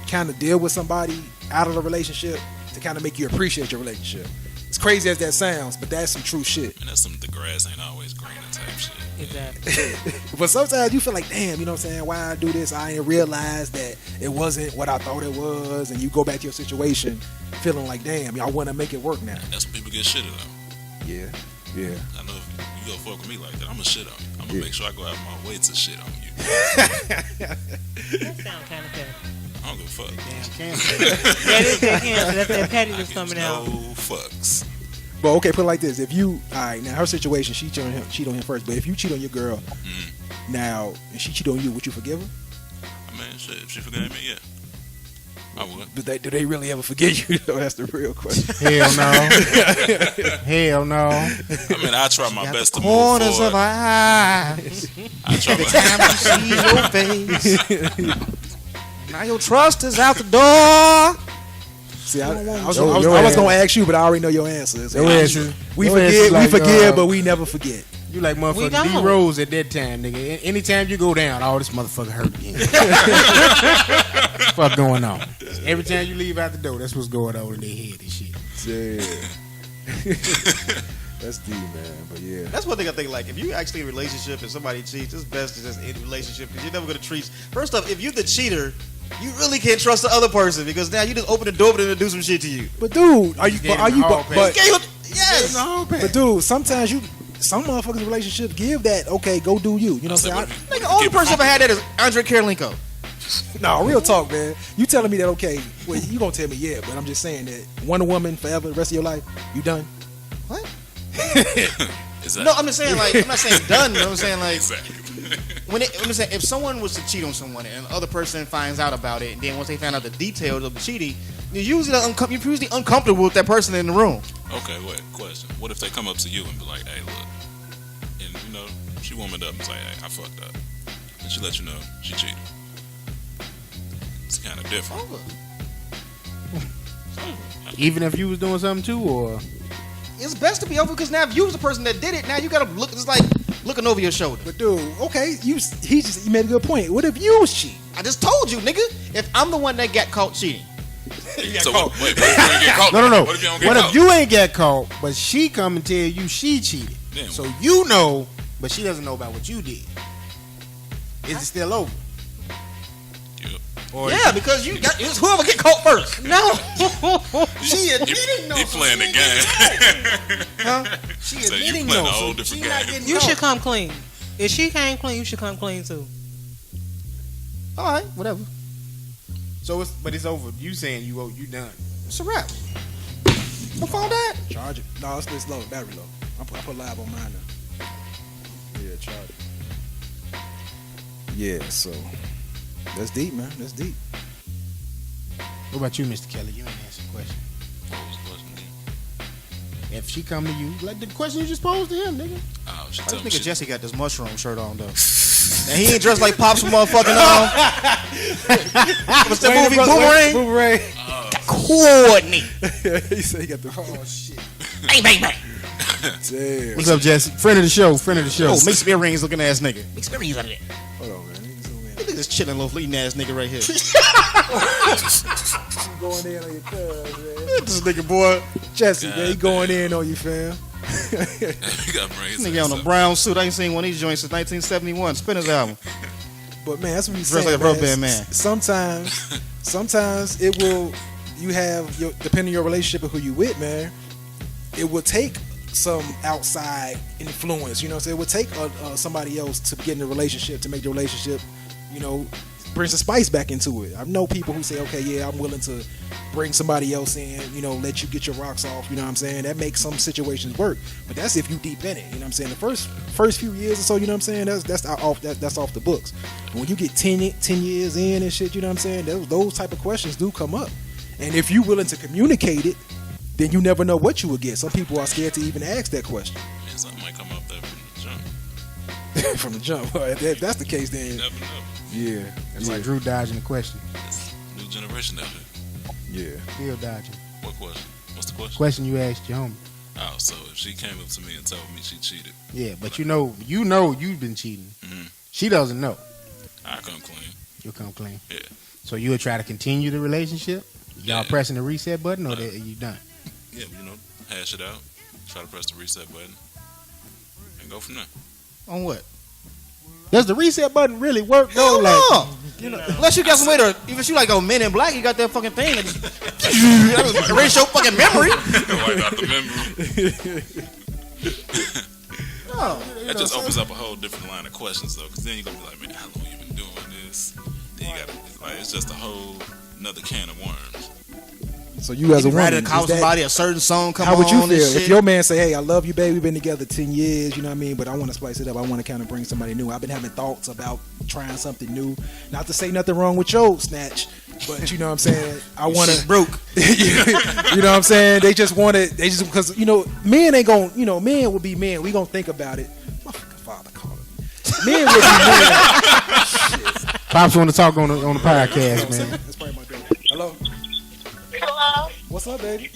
kind of deal with somebody out of the relationship to kind of make you appreciate your relationship. As crazy as that sounds, but that's some true shit. And that's some the grass ain't always greener type shit. Exactly. But sometimes you feel like, damn, you know what I'm saying? Why I do this? I didn't realize that it wasn't what I thought it was. And you go back to your situation feeling like, damn, I want to make it work now. That's when people get shitted on. Yeah. Yeah. I know if you go fuck with me like that, I'm gonna shit on you. I'm gonna make sure I go out of my way to shit on you. That sound kind of petty. I don't give a fuck. That is that cancer. That's that pettiness I coming give out. no fucks. But okay, put it like this: if you, all right, now her situation, she cheat on him first. But if you cheat on your girl, now and she cheat on you, would you forgive her? I mean, shit, if she forgave me, yeah. I would. Do they really ever forgive you? That's the real question. Hell no. Hell no. I mean, I try my best to move Corners of forward. our eyes. I try Every my, time you see your face. Now your trust is out the door. See, I was Your going to ass- ask you, but I already know your answer. So Your ass is- we your ass forgive, is like, we forgive, but we never forget. You like We motherfucker don't. D Rose at that time, nigga. Anytime you go down, oh, this motherfucker hurt again. Fuck going on? Every time you leave out the door, that's what's going on in their head and shit. Yeah. That's deep, man. But yeah. That's one thing I think. Like, if you actually in a relationship and somebody cheats, it's best to just end the relationship because you're never gonna treat. First off, if you're the cheater, you really can't trust the other person because now you just open the door for them to do some shit to you. But dude, are you? Gave Are him you? the hall But Yes. but dude, sometimes some motherfuckers' relationships give that. Okay, go do you. You know what I'm saying? Like, the only person ever had that is Andre Karolinko. No, real talk, man. You telling me that? Okay, well, you gonna tell me yeah, but I'm just saying that one woman forever, the rest of your life, you done. What? Is that No, I'm just saying like I'm not saying done. But I'm saying like exactly? I'm just saying if someone was to cheat on someone and the other person finds out about it, and then once they find out the details of the cheating, you're usually uncomfortable with that person in the room. Okay, wait. Question: what if they come up to you and be like, "Hey, look," and you know she warmed up and say, "Hey, I fucked up," and she let you know she cheated. It's kind of different. Even if you was doing something too, or It's best to be over because now if you was the person that did it, now you gotta look. It's like looking over your shoulder. But dude, okay, you made a good point. What if you was cheating? I just told you, nigga. If I'm the one that got caught cheating, So wait, what if you don't get caught? no. What if you don't get What caught? if you ain't get caught, but she come and tell you she cheated? Then So you know, but she doesn't know about what you did. Is it still over? Yep. Or yeah, because you got it's whoever get caught first. No. She admitting no. He playing the game. Huh? She So you admitting playing no. a whole So different she not game. getting You caught. should come clean. If she came clean, you should come clean too. All right, whatever. so it's over. You saying you done? It's a wrap. My phone died? Charge it. No, it's low. Battery low. I put live on mine now. Yeah, charge it. Yeah, so that's deep, man. That's deep. What about you, Mr. Kelly? You ain't answered the question. What was the question again? If she come to you, like the question you just posed to him, nigga. Oh, she This told me nigga shit. Jesse got this mushroom shirt on though. And he ain't dressed like Pops from motherfucking what's that movie? Boomerang? Boomerang. Coordinate. He said he got the. Oh shit. Bang, bang, bang. Damn. What's up, Jesse? Friend of the show. Friend of the show. Oh, mixed earrings looking ass nigga. Mixed earrings out of there. Hold on, man. Look at this chilling little fleeting ass nigga right here. Going in on your cuz, man. This nigga boy. Jesse, God man, he going in on you, fam. We gotta bring his Nigga ass on a up. brown suit. I ain't seen one of these joints since 1971. Spinner's album. But man, that's what we Dress saying. like a rubber band man. Sometimes it will. You have your depending on your relationship with who you with, man. It will take some outside influence. You know what I'm saying? It would take somebody else to get in the relationship to make the relationship, you know, bring some spice back into it. I know people who say, okay, yeah, I'm willing to bring somebody else in, you know, let you get your rocks off. You know what I'm saying? That makes some situations work. But that's if you deep in it. You know what I'm saying? The first few years or so, you know what I'm saying? That's off the books. When you get 10 years in and shit, you know what I'm saying? Those type of questions do come up. And if you're willing to communicate it, then you never know what you will get. Some people are scared to even ask that question. Man, something might come up there from the jump. From the jump. If that's the case, then You never know. yeah. It's like Drew dodging the question. It's new generation out here. Yeah. Still dodging. What question? What's the question? Question you asked your homie. Oh, so if she came up to me and told me she cheated, Yeah, but you know you've been cheating. Mhm. She doesn't know. I come clean. You'll come clean. Yeah. So you would try to continue the relationship? Y'all Yeah. pressing the reset button or that you done? Yeah, you know, hash it out. Try to press the reset button and go from there. On what? Does the reset button really work though? Hell Like, no. You know, unless you got some way to, even you like on Men in Black, you got that fucking thing that just erase your fucking memory. Wipe out the memory. No, That just opens up a whole different line of questions though, because then you're gonna be like, man, how long you been doing this? Then you gotta, like, it's just a whole another can of worms. So you as a Rather woman, call is that- somebody a certain song come on. how would you and feel shit. if your man say, "Hey, I love you, baby. We've been together 10 years. You know what I mean? But I want to spice it up. I want to kind of bring somebody new. I've been having thoughts about trying something new. Not to say nothing wrong with your snatch, but you know what I'm saying. I want Shit to broke. you know what I'm saying? They just want it. They just because you know, men ain't gonna. You know, men will be men. We gonna think about it. My fucking father calling me. Men will be men. Pops want to talk on the podcast, man. That's probably my daughter. Hello. Hello? What's up, baby?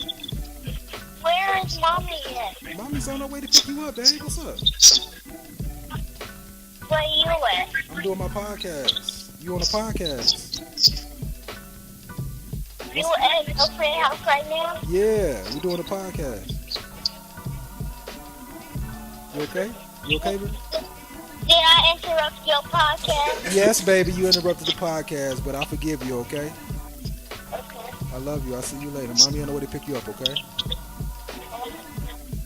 Where is mommy at? Mommy's on her way to pick you up, baby. What's up? Where you at? I'm doing my podcast. You on the podcast? You at your friend's house right now? Yeah, we doing a podcast. You okay? You okay, baby? Did I interrupt your podcast? Yes, baby, you interrupted the podcast, but I forgive you, okay? Okay. I love you. I'll see you later. Mommy on the way to pick you up, okay?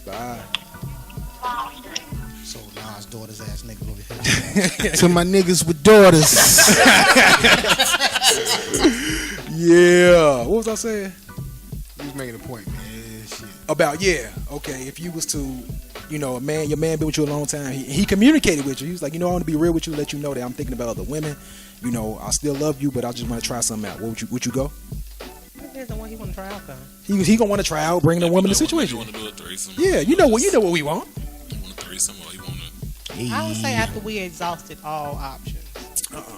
Bye. Bye. So Nas daughter's ass nigga over here. To my niggas with daughters. Yeah. What was I saying? You was making a point, man. Shit. About, yeah. Okay, if you was to, you know, your man been with you a long time. He communicated with you. He was like, you know, I want to be real with you, let you know that I'm thinking about other women. You know, I still love you, but I just want to try something out. Would you go? Depends on what he want to try out though. He gonna want to try out bringing a woman in the situation. You want to do a threesome? Yeah, you know what we want. You want a threesome or you want to? I would say after we exhausted all options.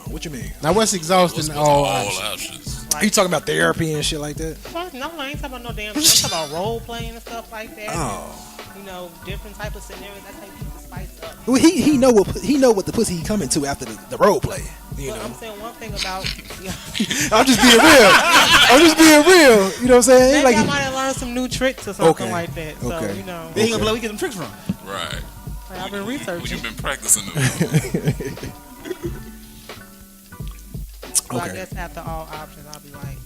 What you mean? Now what's exhausting What's all all options? options? Are you talking about therapy and shit like that? Fuck, no, I ain't talking about no damn. I'm talking about role playing and stuff like that. Oh. You know, different type of scenarios. That's how you keep the spice up. Well, he know what the pussy he coming to after the role play. You But know, I'm saying one thing about. I'm just being real. I'm just being real. You know what I'm saying? Maybe Like, I might have learned some new tricks or something Okay. like that. So, Okay. you know, Then he gonna be like, we get them tricks from. Right. like, I've been When researching. you've been practicing them. So I Okay. guess after all options, I'll be like,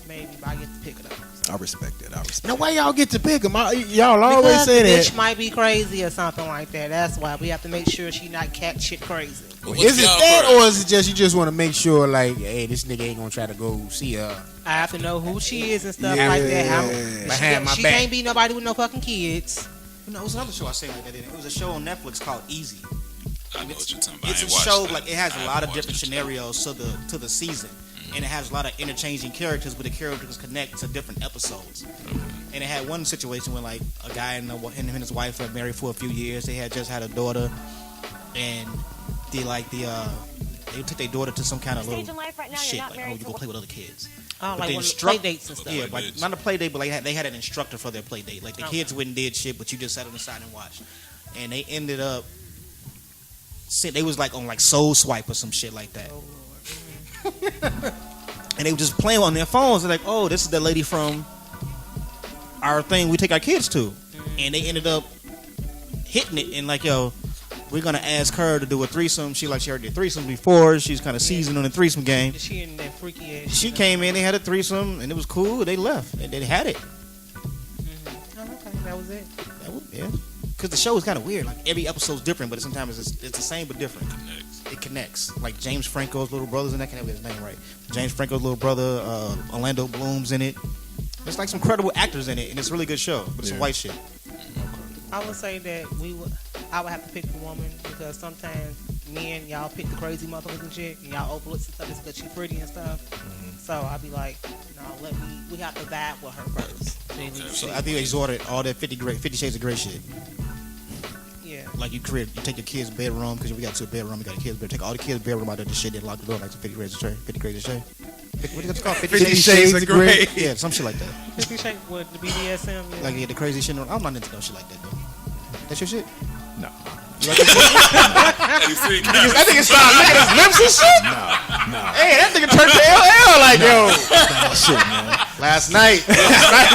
maybe but I get to pick it up. So. I respect it. Now why y'all get to pick them? Y'all always Because say the that. bitch might be crazy or something like that. That's why we have to make sure she not cat shit crazy. What's Is it y'all that, first? or is it just you just want to make sure, like, hey, this nigga ain't gonna try to go see her? I have to know who she is and stuff Yeah, like that. yeah. Behind my She back. can't be nobody with no fucking kids. You know, it was another show I say like that. It was a show on Netflix called Easy. I know what you're talking about. It's I a ain't watched show that. like it has I a lot haven't of watched different that. scenarios to the season, and it has a lot of interchanging characters, but the characters connect to different episodes. And it had one situation where like a guy and him and his wife were married for a few years. They had just had a daughter, and they took their daughter to some kind of Stage little in life right now, shit, you're not like married you to go what- play with other kids. Oh, But like they one of the instruct- play dates and stuff. Yeah, like dates. not a play date, but like they had an instructor for their play date. Like the Okay. kids wouldn't did shit, but you just sat on the side and watched. And they ended up, they was like on like Soul Swipe or some shit like that. Oh, And they were just playing on their phones. They're like, oh, this is the lady from our thing we take our kids to. And they ended up hitting it and like, yo, we're gonna ask her to do a threesome. She already did threesomes before. She's kind of seasoned on the threesome game. She in that freaky ass. She came in, they had a threesome, and it was cool. They left, and they had it. Oh, okay, that was it. Yeah, because the show is kind of weird. Like every episode's different, but sometimes it's the same but different. Next. It connects. Like James Franco's little brother's in that. Can't get his name right. James Franco's little brother, Orlando Bloom's in it. There's like some credible actors in it, and it's a really good show. But it's some white shit. I would say that I would have to pick the woman because sometimes men, y'all pick the crazy motherfuckers and shit, and y'all overlook some stuff just because she's pretty and stuff. So I'd be like, no, we have to vibe with her first. Then we So see. I think you exhorted all that 50 Shades of Grey shit. Yeah. Like you take your kid's bedroom because we got two bedroom. We got a kid's bedroom. Take all the kids' bedroom out of the shit. Then lock the door like some 50 Shades of Grey. 50 Shades of Grey. What is it called? 50 Shades of Grey. Yeah, some shit like that. 50 Shades with the BDSM. Yeah. Like yeah, the crazy shit. I'm not into no shit like that though. That's your shit. No. You like that shit? You see, That nigga started licking his lips and shit. No. Hey, that nigga turned to LL like yo. Shit, man. Last night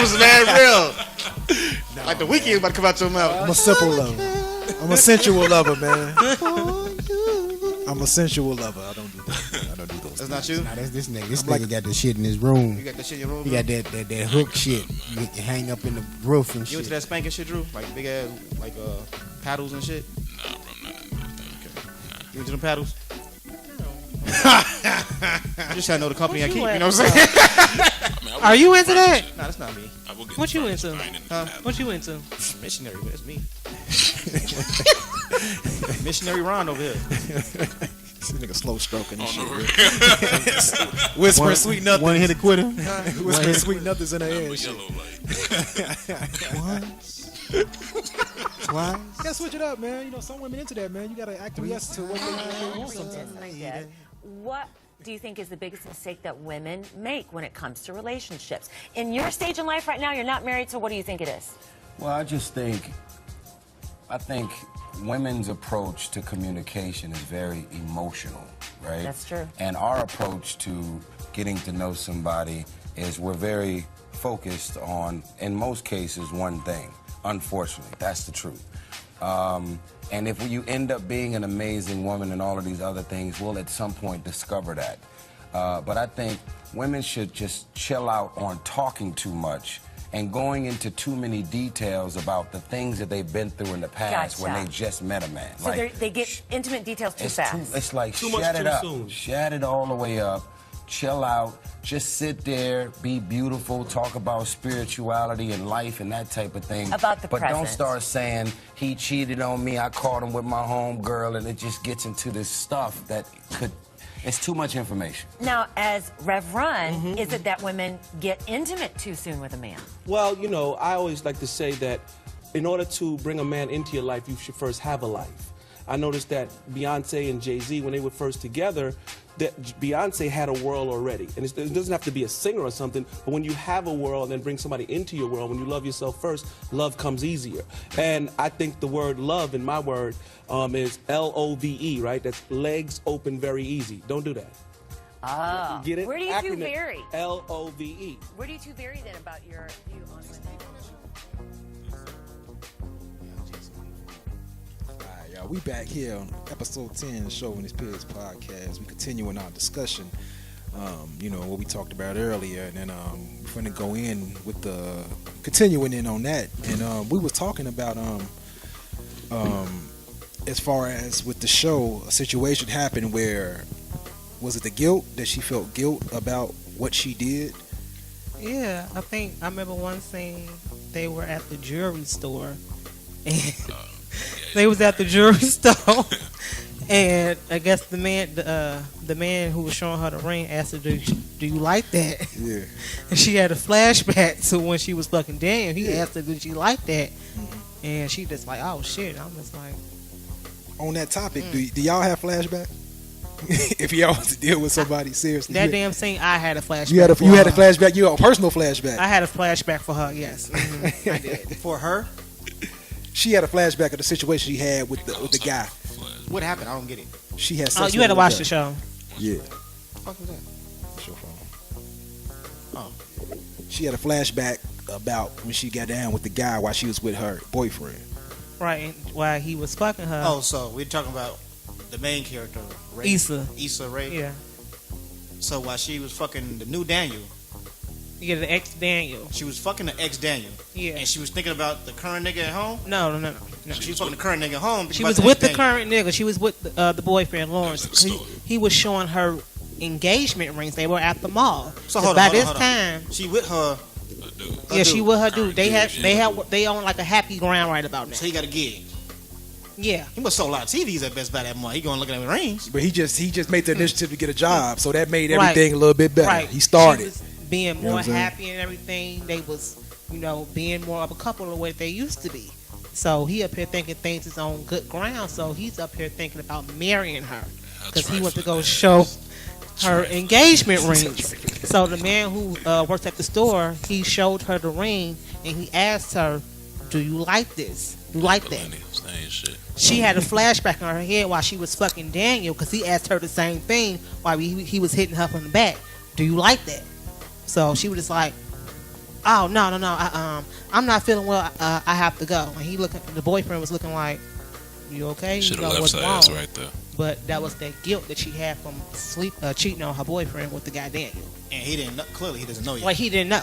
was mad real. Like the weekend about to come out your mouth. I'm a simple lover. I'm a sensual lover, man. I'm a sensual lover. I don't do that. I don't do those. That's not you. Nah, that's this nigga. This I'm nigga like- got the shit in his room. You got that shit in your room. He Bro? got that hook shit. You can hang up in the roof and You into shit. that spanking shit, Drew? Like big ass, like paddles and shit. Nah, bro, I'm not into that. You into them paddles? You just gotta know the company I What keep. you You know at? what I'm saying? I mean, I Are will you get into furniture. that? Nah, that's not me. I will get What you furniture, into? but I ain't into Huh? that. What you into? Missionary, but it's me. Missionary Ron over here. This nigga slow stroking and On shit. the real. Whispering sweet nothings. One hit a quitter. Whispering sweet nothings in her ear. I'm a and shit. yellow light. Twice. You gotta switch it up, man. You know, some women into that, man. You gotta acquiesce to what they want sometimes. Like that. What do you think is the biggest mistake that women make when it comes to relationships? In your stage in life right now, you're not married, so what do you think it is? Well, I think women's approach to communication is very emotional, right? That's true. And our approach to getting to know somebody is we're very focused on, in most cases, one thing. Unfortunately, that's the truth. And if you end up being an amazing woman and all of these other things, we'll at some point discover that. But I think women should just chill out on talking too much and going into too many details about the things that they've been through in the past when Gotcha. they just met a man. So they get intimate details too fast. It's like Too much shut it too up. soon. Shut it all the way up. Chill out. Just sit there, be beautiful, talk about spirituality and life and that type of thing. About the But don't present. start saying he cheated on me, I caught him with my home girl, and it just gets into this stuff that could. It's too much information. Now, as Rev Run, is it that women get intimate too soon with a man? Well, you know, I always like to say that in order to bring a man into your life, you should first have a life. I noticed that Beyonce and Jay-Z, when they were first together, that Beyonce had a world already. And it doesn't have to be a singer or something, but when you have a world and then bring somebody into your world, when you love yourself first, love comes easier. And I think the word love, in my word, is L-O-V-E, right? That's legs open very easy. Don't do that. Oh. Get it? Where do you two Acronym. vary? L-O-V-E. Where do you two vary then about your view on women? Alright, y'all, we back here on episode 10 of Shovanist Pigs podcast. We continuing our discussion. You know what we talked about earlier, and then we're gonna go in with the continuing in on that. And we was talking about as far as with the show, a situation happened where, was it the guilt that she felt guilt about what she did? Yeah, I remember one scene. They were at the jewelry store, and they was at the jewelry store, and I guess the man who was showing her the ring asked her, "Do you like that?" Yeah. And she had a flashback to when she was fucking Daniel. He asked her, "Did you like that?" And she just like, "Oh shit!" I'm just like, On that topic, do y'all have flashback? If y'all want to deal with somebody seriously, that damn scene. I had a flashback. you had a for her. flashback. You had a personal flashback. I had a flashback for her. Yes, I did. For her, She had a flashback of the situation she had with the guy. what happened? I don't get it. She had. Oh, Sex you with had to the watch guy. the show. Yeah. What was that? What's your phone? Oh. She had a flashback about when she got down with the guy while she was with her boyfriend. Right, and while he was fucking her. Oh, so we're talking about the main character, Ray. Issa Rae. Yeah. So while she was fucking the new Daniel, Yeah, the ex Daniel. she was fucking the ex Daniel, Yeah. and she was thinking about the current nigga at home. No. She was fucking the current nigga at home. She about was the with the ex-Daniel. current nigga. She was with the boyfriend Lawrence. That was the story. He was showing her engagement rings. They were at the mall. So hold by on, this hold on. time, She with her. Dude. yeah, she dude. with her dude. They Current they own like a happy ground right about now. So he got a gig. Yeah, He must sold a lot of TVs at Best Buy that month. He going looking at the rings. But he just made the initiative to get a job, so that made Right. everything a little bit better. right. He started. She was being know more what I'm saying? happy and everything. They was, being more of a couple the way they used to be. So he up here thinking things is on good ground. So he's up here thinking about marrying her because he went to go show her engagement rings. So the man who works at the store, he showed her the ring and he asked her, "Do you like this? You like that?" Millennials, they ain't shit. She had a flashback on her head while she was fucking Daniel because he asked her the same thing while he was hitting her from the back. "Do you like that?" So she was just like, "Oh no, I'm not feeling well. I have to go." And the boyfriend was looking like, "You okay? Should You have know left what's her ass wrong?" right there. But that was that guilt that she had from cheating on her boyfriend with the guy Daniel. And he didn't know, clearly he doesn't know yet. Like he didn't know.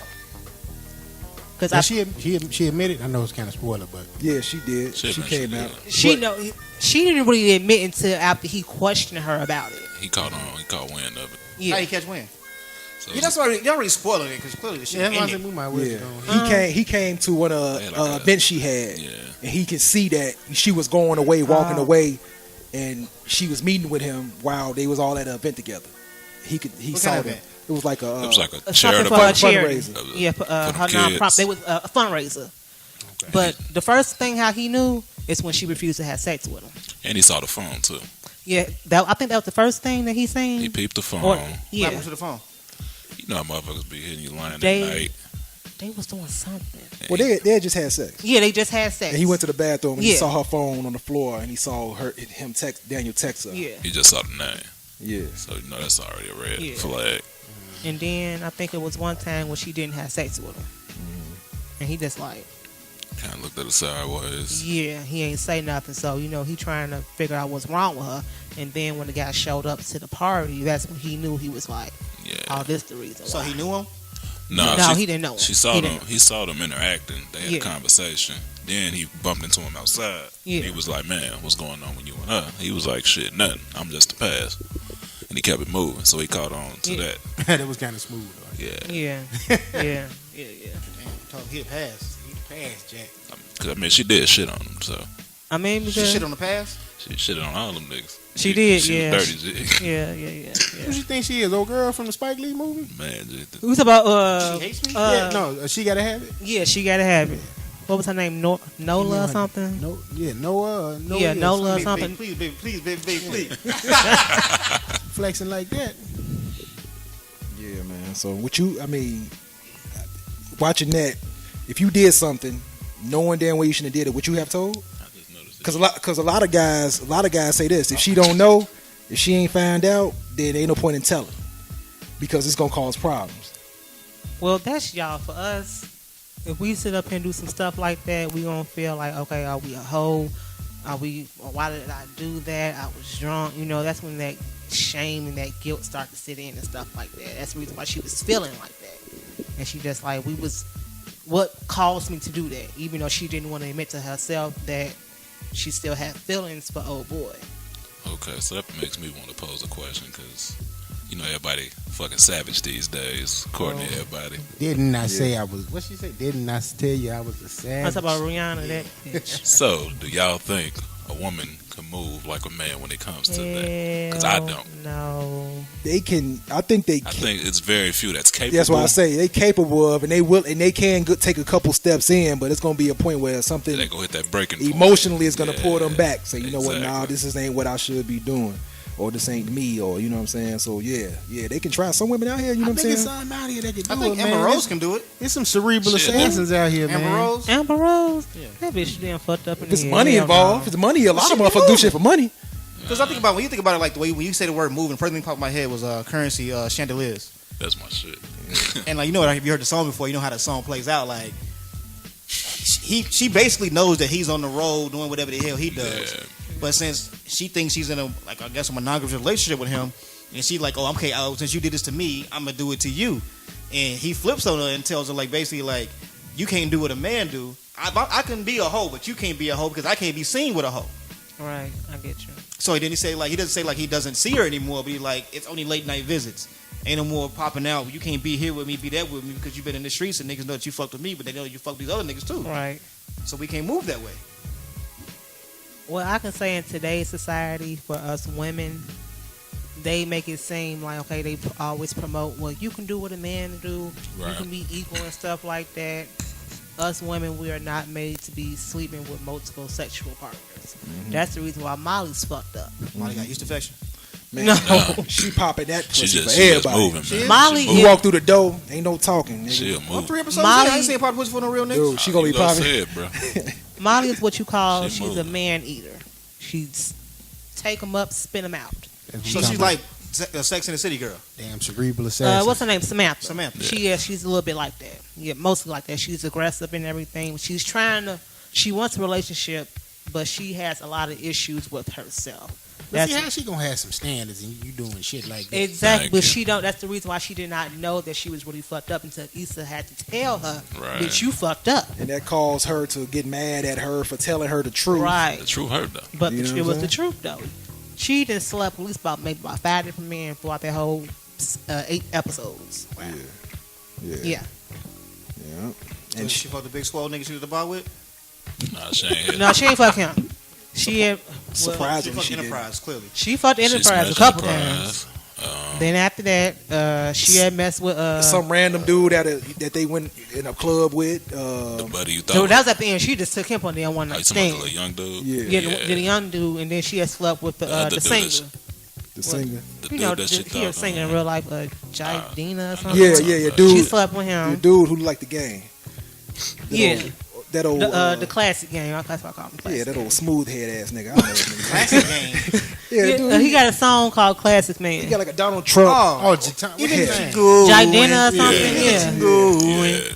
Because Now, she admitted. I know it's kind of spoiler, but Yeah, she did. Shit, She man, came she out. did. she didn't really admit until after he questioned her about it. He caught wind of it. How Yeah. you catch wind? So Yeah, that's already, y'all already spoiling it because clearly the shit yeah, that's why I ended. said we might well Yeah, go. he came to one Yeah, like a- event she had, Yeah. and he could see that she was going away, walking away, and she was meeting with him while they was all at an event together. He What saw kind of them. event? It was like it a was like a Something charitable for a charity. fundraiser. Yeah, For her the kids. nonprofit. They was a fundraiser. But the first thing how he knew is when she refused to have sex with him. And he saw the phone too. Yeah, I think that was the first thing that he seen. He peeped the phone. Or- What yeah, happened to the phone? You know how motherfuckers be hitting you lying They- at night. they was doing something. well, they had just had sex, Yeah, they just had sex. and he went to the bathroom and he Yeah. saw her phone on the floor, and he saw him text Daniel text her. Yeah, He just saw the name. Yeah. So you know that's already a red Yeah. flag. and then I think it was one time when she didn't have sex with him, and he just like, Kind of looked at her sideways. yeah, he ain't say nothing. So he trying to figure out what's wrong with her. And then when the guy showed up to the party, that's when he knew he was like, Yeah. "Oh, this the reason." So why. he knew him? No, he didn't know him. She saw He them. didn't. He saw them interacting. They had Yeah. a conversation. Then he bumped into him outside. Yeah. He was like, "Man, what's going on with you and her?" He was like, "Shit, nothing. I'm just a pass." And he kept it moving. So he caught on to Yeah. that. That was kind of smooth. Though. Yeah. Yeah, yeah, yeah, yeah. Damn, told him he'd pass. He'd pass, Jack. Cause I mean, she did shit on him. So I mean, She because shit on the pass? she shit on all them niggas. She did, She yeah. was dirty, G. yeah. Who you think she is? Old girl from the Spike Lee movie? Man, G. We was about She hates me? Yeah, no, she gotta have it. yeah, she gotta have it. What was her name? Nola or something? No, yeah, Noah. Yeah, Nola or Baby, something. please, baby, please, baby, please. flexing like that. Yeah, man. So watching that, if you did something, knowing damn well you shouldn't have did it, would you have told? I just noticed it. Because a lot of guys say this: if she don't know, if she ain't found out, then ain't no point in telling, because it's gonna cause problems. Well, that's y'all. For us, if we sit up here and do some stuff like that, we gonna feel like, okay, are we a hoe? Why did I do that? I was drunk. That's when that shame and that guilt start to sit in and stuff like that. That's the reason why she was feeling like that. And she just like, what caused me to do that? Even though she didn't want to admit to herself that she still had feelings for old boy. Okay, so that makes me want to pose a question because, you know, everybody fucking savage these days, according to everybody. Didn't I say I was? What she say? Didn't I tell you I was a I savage? talk about Rihanna, that bitch. So, do y'all think a woman can move like a man when it comes to that? Because I don't. No. They can. I think they. I Can. think it's very few that's capable. That's why I say they capable of, and they will, and they can take a couple steps in, but it's gonna be a point where something They go hit that breaking point. emotionally is gonna pull them Yeah, back. Say, you know what? Nah, exactly. this ain't what I should be doing, or this ain't me, or you know what I'm saying. So yeah, they can try. Some women out here, you know I what I'm think it's saying. something out here that can do I think it, man. Amber Rose There's- can do it. There's some cerebral Shit, assassins out here, Amber man. Rose. Amber Rose? Yeah. That bitch damn fucked up in If it's the money head. involved, if it's money, a lot She of can motherfuckers do move. shit for money. Because I think about when you think about it, like the way when you say the word moving, first thing popped in my head was currency chandeliers. That's my shit. And like you know, if you heard the song before, you know how that song plays out. Like she basically knows that he's on the road doing whatever the hell he does. Yeah. But since she thinks she's in a like I guess a monogamous relationship with him, and she like, oh, okay, since you did this to me, I'm gonna do it to you. And he flips on her and tells her like basically like, you can't do what a man do. I can be a hoe, but you can't be a hoe because I can't be seen with a hoe. Right, I get you. So then he doesn't say like he doesn't see her anymore, but he like it's only late night visits. Ain't no more popping out. You can't be here with me, be there with me because you've been in the streets and niggas know that you fucked with me, but they know you fucked these other niggas too. Right. So we can't move that way. Well, I can say in today's society, for us women, they make it seem like, okay, they always promote, well, you can do what a man do. You Right. can be equal and stuff like that. Us women, we are not made to be sleeping with multiple sexual partners. That's the reason why Molly's fucked up. Molly got yeast infection. Man, No. she popping that She pussy just, for she just everybody. moving, man. Molly she is- You walk through the door, ain't no talking. Nigga. She'll On move. 3 episodes, Molly- I ain't seen pop pussy for no real niggas. Dude, she gonna be You gonna popping. say it, bro. Molly is what you call, She she's a moving. man eater. She's take them up, spin them out. So she's like a Sex in the City girl. damn cerebral assassins. What's her name? Samantha. Samantha. She's a little bit like that. Yeah, mostly like that. She's aggressive and everything. She wants a relationship, but she has a lot of issues with herself. But see how she gonna have some standards and you doing shit like that. Exactly, Thank but you. she don't. That's the reason why she did not know that she was really fucked up until Issa had to tell her Right. that you fucked up. And that caused her to get mad at her for telling her the truth. Right, The true hurt, though. but You know it what I'm was the saying? truth though. She done slept at least maybe about 5 different men throughout that whole 8 episodes. Yeah. Yeah. Yeah. And And she fucked the big swole nigga she was the bar with. Nah, she ain't hit. No, she ain't fuck him. She had, She surprisingly, fucked she did. Enterprise clearly. she fucked She Enterprise a smashed couple Enterprise. times. Then after that, she had messed with some random dude that they went in a club with. The buddy you So thought. that was at the end. She just took him on there one Oh, night you talking about stand. the little young dude? Yeah. Yeah, the young dude, and then she had slept with the other dude singer. that's- The singer. The You dude know, that she he was thought, singing in real life, Jidina or something. Yeah, She dude. slept with The him. dude who liked the game. Yeah, That old. the classic game. That's what I call him. yeah, Classic that game. old smooth head ass nigga. I don't know his name. Classic game. Yeah, Yeah, dude. he got a song called Classic Man. He got like a Donald Trump. Oh, what Even his if name? she go. Jidina or something.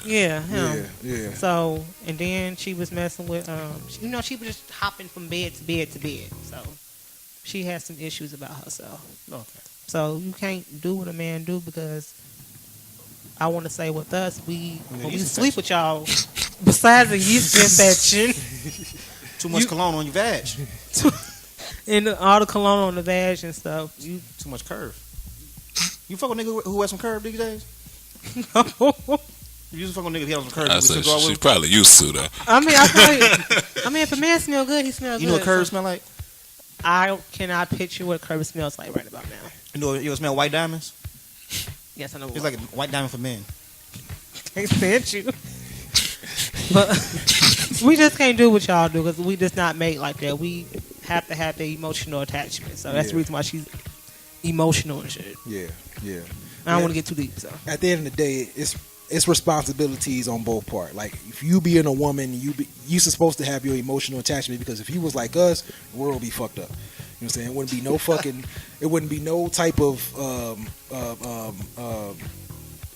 Yeah, Yeah. him. Yeah. So, and then she was messing with, she was just hopping from bed to bed to bed. So, she has some issues about herself. Okay. So, you can't do what a man do because I want to say with us, when we yeast sleep with y'all, besides the yeast infection Too much cologne on your vag. and all the cologne on the vag and stuff, you Too much curve. You fuck with nigga who has some curve these days? You used to fuck with nigga who has some curve. I We said still go out she's with him? probably used to though. if a man smell good, he smells You good. know what curve So smell like? I cannot picture what curve smells like right about now. You know smell white diamonds? Yes, I know. It's like a white diamond for men. can't stand you. But we just can't do what y'all do because we just not made like that. We have to have the emotional attachment. So that's the Yeah. reason why she's emotional and shit. Yeah. I don't want to get too deep. So At the end of the day, it's responsibilities on both parts. Like if you being a woman, you supposed to have your emotional attachment because if you was like us, the world would be fucked up. You know what I'm saying? It wouldn't be no fucking. It wouldn't be no type of.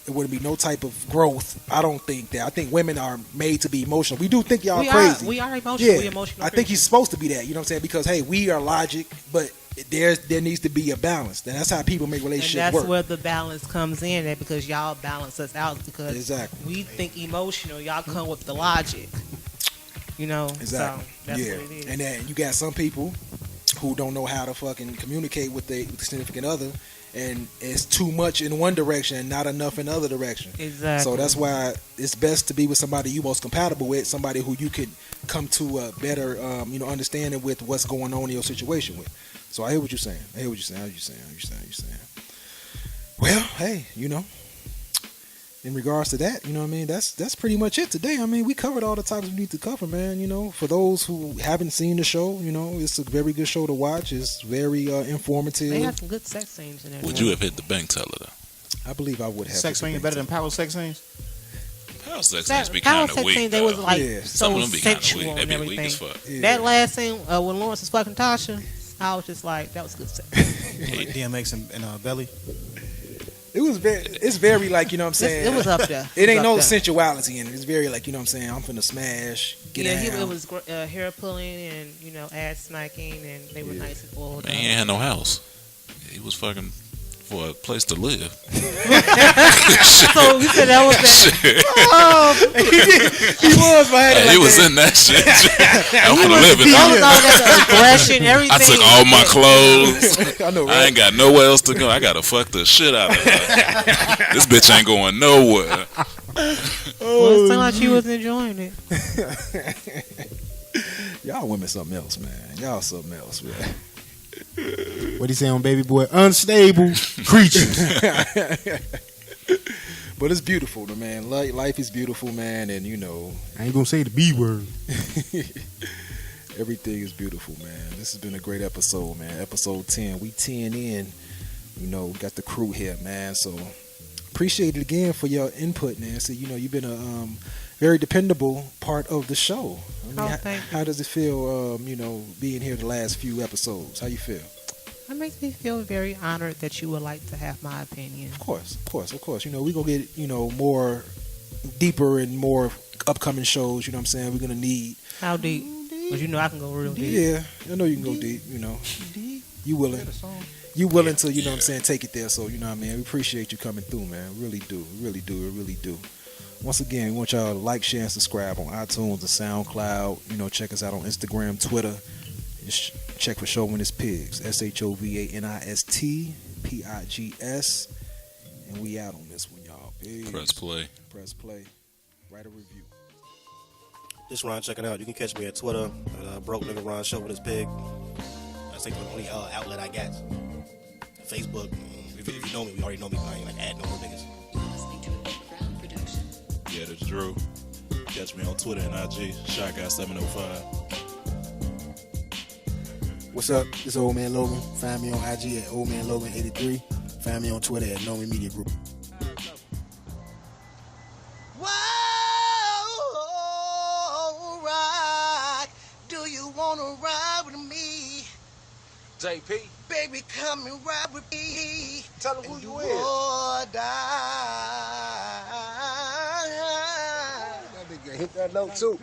It wouldn't be no type of growth. I don't think that. I think women are made to be emotional. We do think y'all we crazy. we are emotional. Yeah, We emotional. I think he's creatures. supposed to be that. You know what I'm saying? Because hey, we are logic, but there needs to be a balance. And that's how people make And relationships that's work. where the balance comes in, that because y'all balance us out because Exactly. we think emotional, y'all come with the logic. You know, Exactly. so that's yeah. what it is. And then you got some people who don't know how to fucking communicate with the significant other, and it's too much in one direction and not enough in the other direction. Exactly. So that's why it's best to be with somebody you most compatible with, somebody who you could come to a better, understanding with what's going on in your situation with. So I hear what you're saying. Well, hey, in regards to that, that's pretty much it today. I mean, we covered all the topics we need to cover, man. For those who haven't seen the show, it's a very good show to watch. It's very informative. They have some good sex scenes in there. Would you have hit the bank teller though? I believe I would have. Sex scenes better than power sex scenes? Power sex scenes be Power kind of sex weak. scene, they was like Yeah. Some so of them be kind of sensual weak. They and be everything. weak as fuck. Yeah. That last scene when Lawrence was fucking Tasha, I was just like, that was good sex. Like DMX and Belly. It's very like, you know what I'm saying? It was up there. It ain't was no up there. sensuality in it. It's very like, you know what I'm saying? I'm finna smash, get down. It was hair pulling and ass smacking, and they were nice and oiled Man, up. he ain't had no house. He was fucking for a place to live. So you said that was that. He was, but Hey, he was in that shit. I'm gonna live in That was it. all that aggression, everything. I took all my clothes. I know, I right? ain't got nowhere else to go. I gotta fuck the shit out of her. This bitch ain't going nowhere. Well, it sounded like she was enjoying it. Y'all women something else, man. Y'all something else, man. What he say on Baby Boy? Unstable creatures. But it's beautiful, man. Life is beautiful, man, and I ain't gonna say the B word. everything is beautiful, man. This has been a great episode, man. Episode 10. We 10 in. We got the crew here, man. So appreciate it again for your input, Nancy. You've been a very dependable part of the show. Thank you. How does it feel, being here the last few episodes? How you feel? It makes me feel very honored that you would like to have my opinion. Of course. We're going to get, more deeper and more upcoming shows. You know what I'm saying? We're going to need. How deep? Because I can go real deep. Yeah, I know you can go deep, You willing. You willing to, what I'm saying, take it there. So, we appreciate you coming through, man. Really do. Once again, we want y'all to like, share, and subscribe on iTunes and SoundCloud. Check us out on Instagram, Twitter. Just check for Shovanist Pigs. Shovanist Pigs. And we out on this one, y'all. Peace. Press play. Write a review. This Ron checking out. You can catch me at Twitter at Broke Nigga Ron Shovanist Pig. That's like the only outlet I got. Facebook. If you know me, you already know me. But I ain't like add no more niggas. Yeah, that's Drew. Catch me on Twitter and IG. ShyGuy705. What's up? This Old Man Logan. Find me on IG at OldManLogan83. Find me on Twitter at Nomi Media Group. Whoa, rock. Do you want to ride with me? JP. Baby, come and ride with me. Tell him who you is. Or die. That nigga hit that note too.